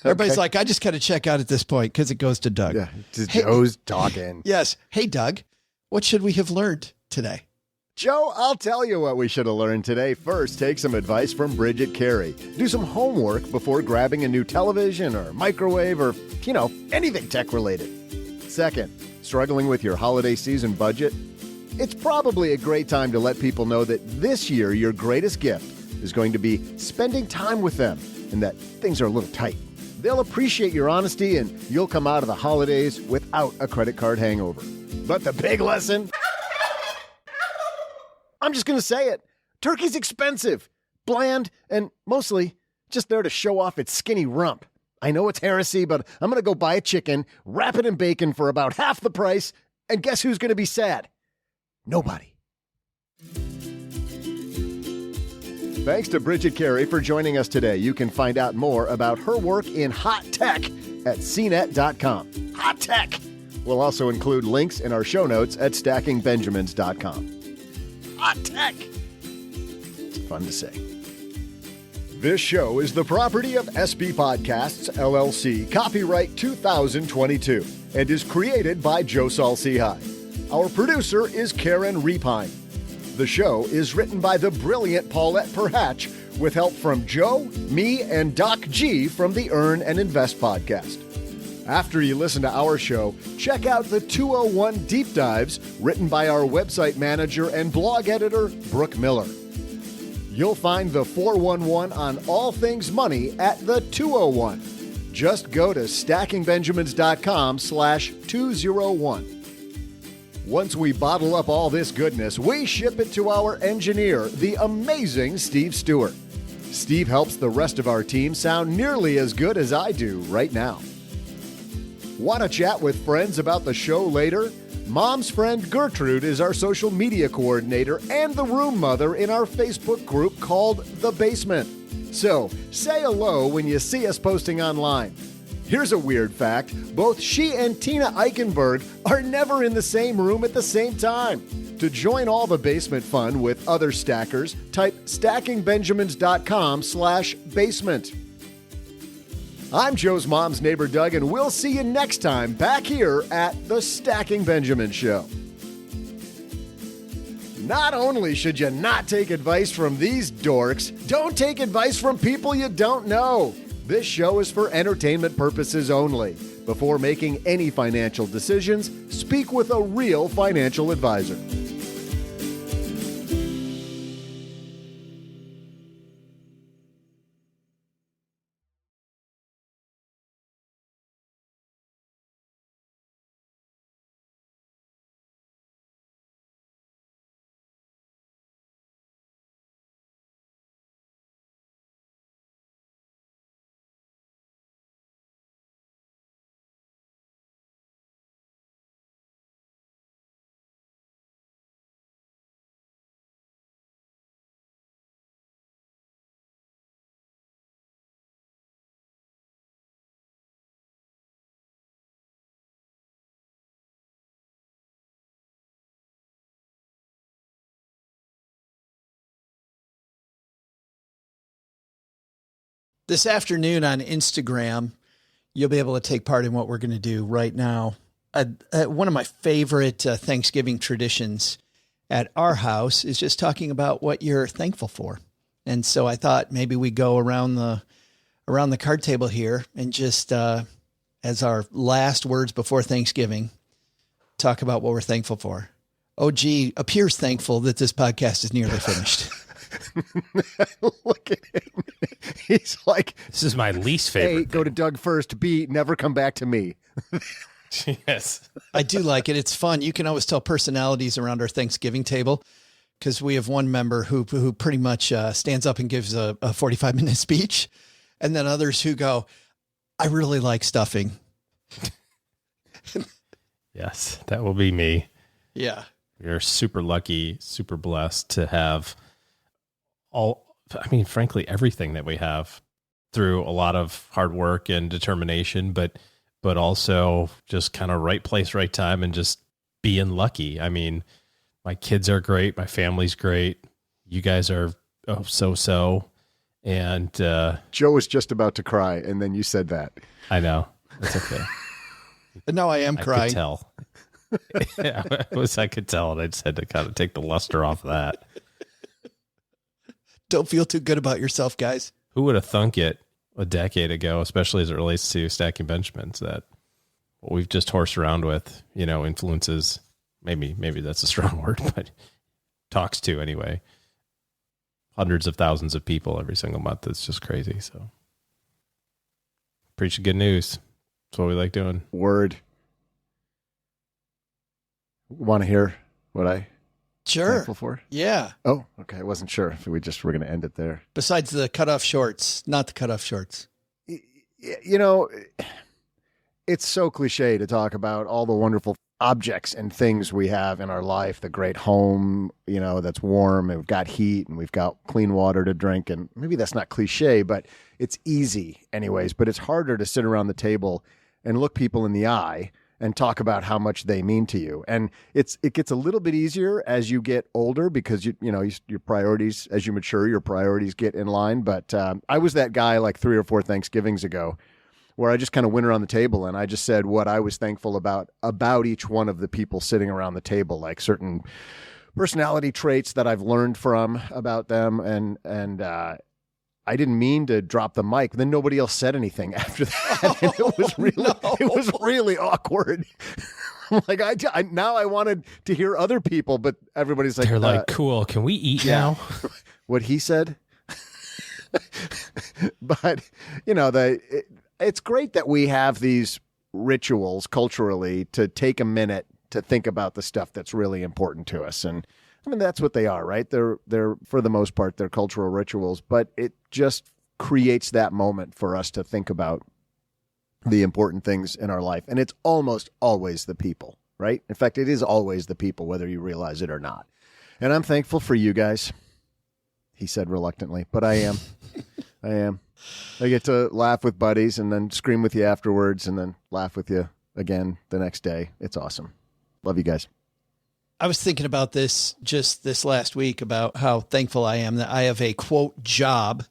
S1: Everybody's like, I just got to check out at this point because it goes to Doug.
S3: Yeah, Joe's talking.
S1: Yes. Hey, Doug, what should we have learned today?
S3: Joe, I'll tell you what we should have learned today. First, take some advice from Bridget Carey. Do some homework before grabbing a new television or microwave or, anything tech-related. Second, struggling with your holiday season budget? It's probably a great time to let people know that this year your greatest gift is going to be spending time with them and that things are a little tight. They'll appreciate your honesty and you'll come out of the holidays without a credit card hangover. But the big lesson? I'm just going to say it. Turkey's expensive, bland, and mostly just there to show off its skinny rump. I know it's heresy, but I'm going to go buy a chicken, wrap it in bacon for about half the price, and guess who's going to be sad? Nobody. Thanks to Bridget Carey for joining us today. You can find out more about her work in hot tech at CNET.com. Hot tech! We'll also include links in our show notes at stackingbenjamins.com. Hot tech! It's fun to say. This show is the property of SB Podcasts, LLC, copyright 2022, and is created by Joe Saul-Sehy. Our producer is Karen Repine. The show is written by the brilliant Paulette Perhatch with help from Joe, me, and Doc G from the Earn and Invest podcast. After you listen to our show, check out the 201 Deep Dives written by our website manager and blog editor, Brooke Miller. You'll find the 411 on all things money at the 201. Just go to stackingbenjamins.com/201. Once we bottle up all this goodness, we ship it to our engineer, the amazing Steve Stewart. Steve helps the rest of our team sound nearly as good as I do right now. Want to chat with friends about the show later? Mom's friend Gertrude is our social media coordinator and the room mother in our Facebook group called The Basement. So, say hello when you see us posting online. Here's a weird fact. Both she and Tina Eichenberg are never in the same room at the same time. To join all the basement fun with other stackers, type stackingbenjamins.com/basement. I'm Joe's mom's neighbor, Doug, and we'll see you next time back here at the Stacking Benjamin Show. Not only should you not take advice from these dorks, don't take advice from people you don't know. This show is for entertainment purposes only. Before making any financial decisions, speak with a real financial advisor.
S1: This afternoon on Instagram, you'll be able to take part in what we're going to do right now. One of my favorite Thanksgiving traditions at our house is just talking about what you're thankful for. And so I thought maybe we go around the card table here and just as our last words before Thanksgiving, talk about what we're thankful for. OG appears thankful that this podcast is nearly finished.
S3: Look at him. He's like,
S4: this is my least favorite.
S3: A, go to Doug first. B, never come back to me.
S4: Yes.
S1: I do like it. It's fun. You can always tell personalities around our Thanksgiving table because we have one member who pretty much stands up and gives a 45-minute speech. And then others who go, I really like stuffing.
S4: Yes, that will be me.
S1: Yeah.
S4: You're super lucky, super blessed to have frankly, everything that we have through a lot of hard work and determination, but also just kind of right place, right time, and just being lucky. I mean, my kids are great. My family's great. You guys are so. And
S3: Joe was just about to cry, and then you said that.
S4: I know. That's okay.
S1: But now I am crying.
S4: I could tell. I could tell, and I just had to kind of take the luster off of that.
S1: Don't feel too good about yourself, guys.
S4: Who would have thunk it a decade ago, especially as it relates to Stacking Benjamins, that what we've just horsed around with, influences, maybe that's a strong word, but talks to anyway, hundreds of thousands of people every single month. It's just crazy. So preaching good news. That's what we like doing.
S3: Word. Want to hear what I
S1: Sure.
S3: thankful for?
S1: Yeah.
S3: Oh, okay. I wasn't sure if we're going to end it there.
S1: Besides the cutoff shorts, not the cutoff shorts.
S3: It's so cliche to talk about all the wonderful objects and things we have in our life, the great home, that's warm, and we've got heat, and we've got clean water to drink. And maybe that's not cliche, but it's easy anyways. But it's harder to sit around the table and look people in the eye and talk about how much they mean to you. And it gets a little bit easier as you get older because your priorities, as you mature, your priorities get in line. But I was that guy like 3 or 4 Thanksgivings ago where I just kind of went around the table and I just said what I was thankful about each one of the people sitting around the table, like certain personality traits that I've learned from about them. And I didn't mean to drop the mic. Then nobody else said anything after that. And it was really awkward. I'm like, now I wanted to hear other people, but everybody's like,
S4: they're like, cool. Can we eat now?
S3: What he said. But it's great that we have these rituals culturally to take a minute to think about the stuff that's really important to us. And I mean, that's what they are, right? They're for the most part, they're cultural rituals, but it just creates that moment for us to think about the important things in our life. And it's almost always the people, right? In fact, it is always the people, whether you realize it or not. And I'm thankful for you guys, he said reluctantly, but I am. I get to laugh with buddies and then scream with you afterwards and then laugh with you again the next day. It's awesome. Love you guys.
S1: I was thinking about this just this last week about how thankful I am that I have a quote job,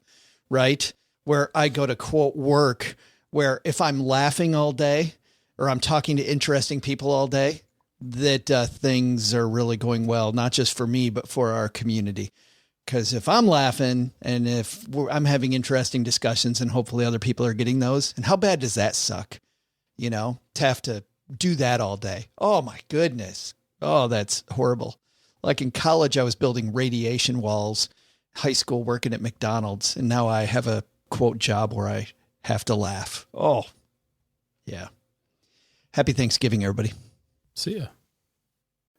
S1: right? Where I go to quote work, where if I'm laughing all day or I'm talking to interesting people all day, that things are really going well, not just for me, but for our community. Because if I'm laughing and if I'm having interesting discussions and hopefully other people are getting those, and how bad does that suck? To have to do that all day. Oh my goodness. Oh, that's horrible. Like in college, I was building radiation walls, high school working at McDonald's, and now I have a quote job where I have to laugh. Oh, yeah. Happy Thanksgiving, everybody.
S4: See ya.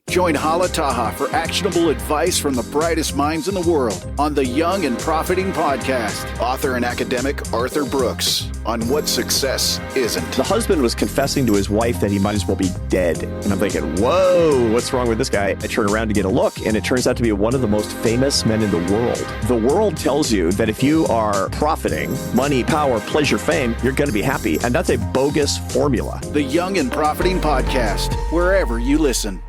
S13: Join Hala Taha for actionable advice from the brightest minds in the world on the Young and Profiting Podcast. Author and academic Arthur Brooks on what success isn't.
S14: The husband was confessing to his wife that he might as well be dead. And I'm thinking, whoa, what's wrong with this guy? I turn around to get a look, and it turns out to be one of the most famous men in the world. The world tells you that if you are profiting, money, power, pleasure, fame, you're going to be happy. And that's a bogus formula.
S13: The Young and Profiting Podcast, wherever you listen.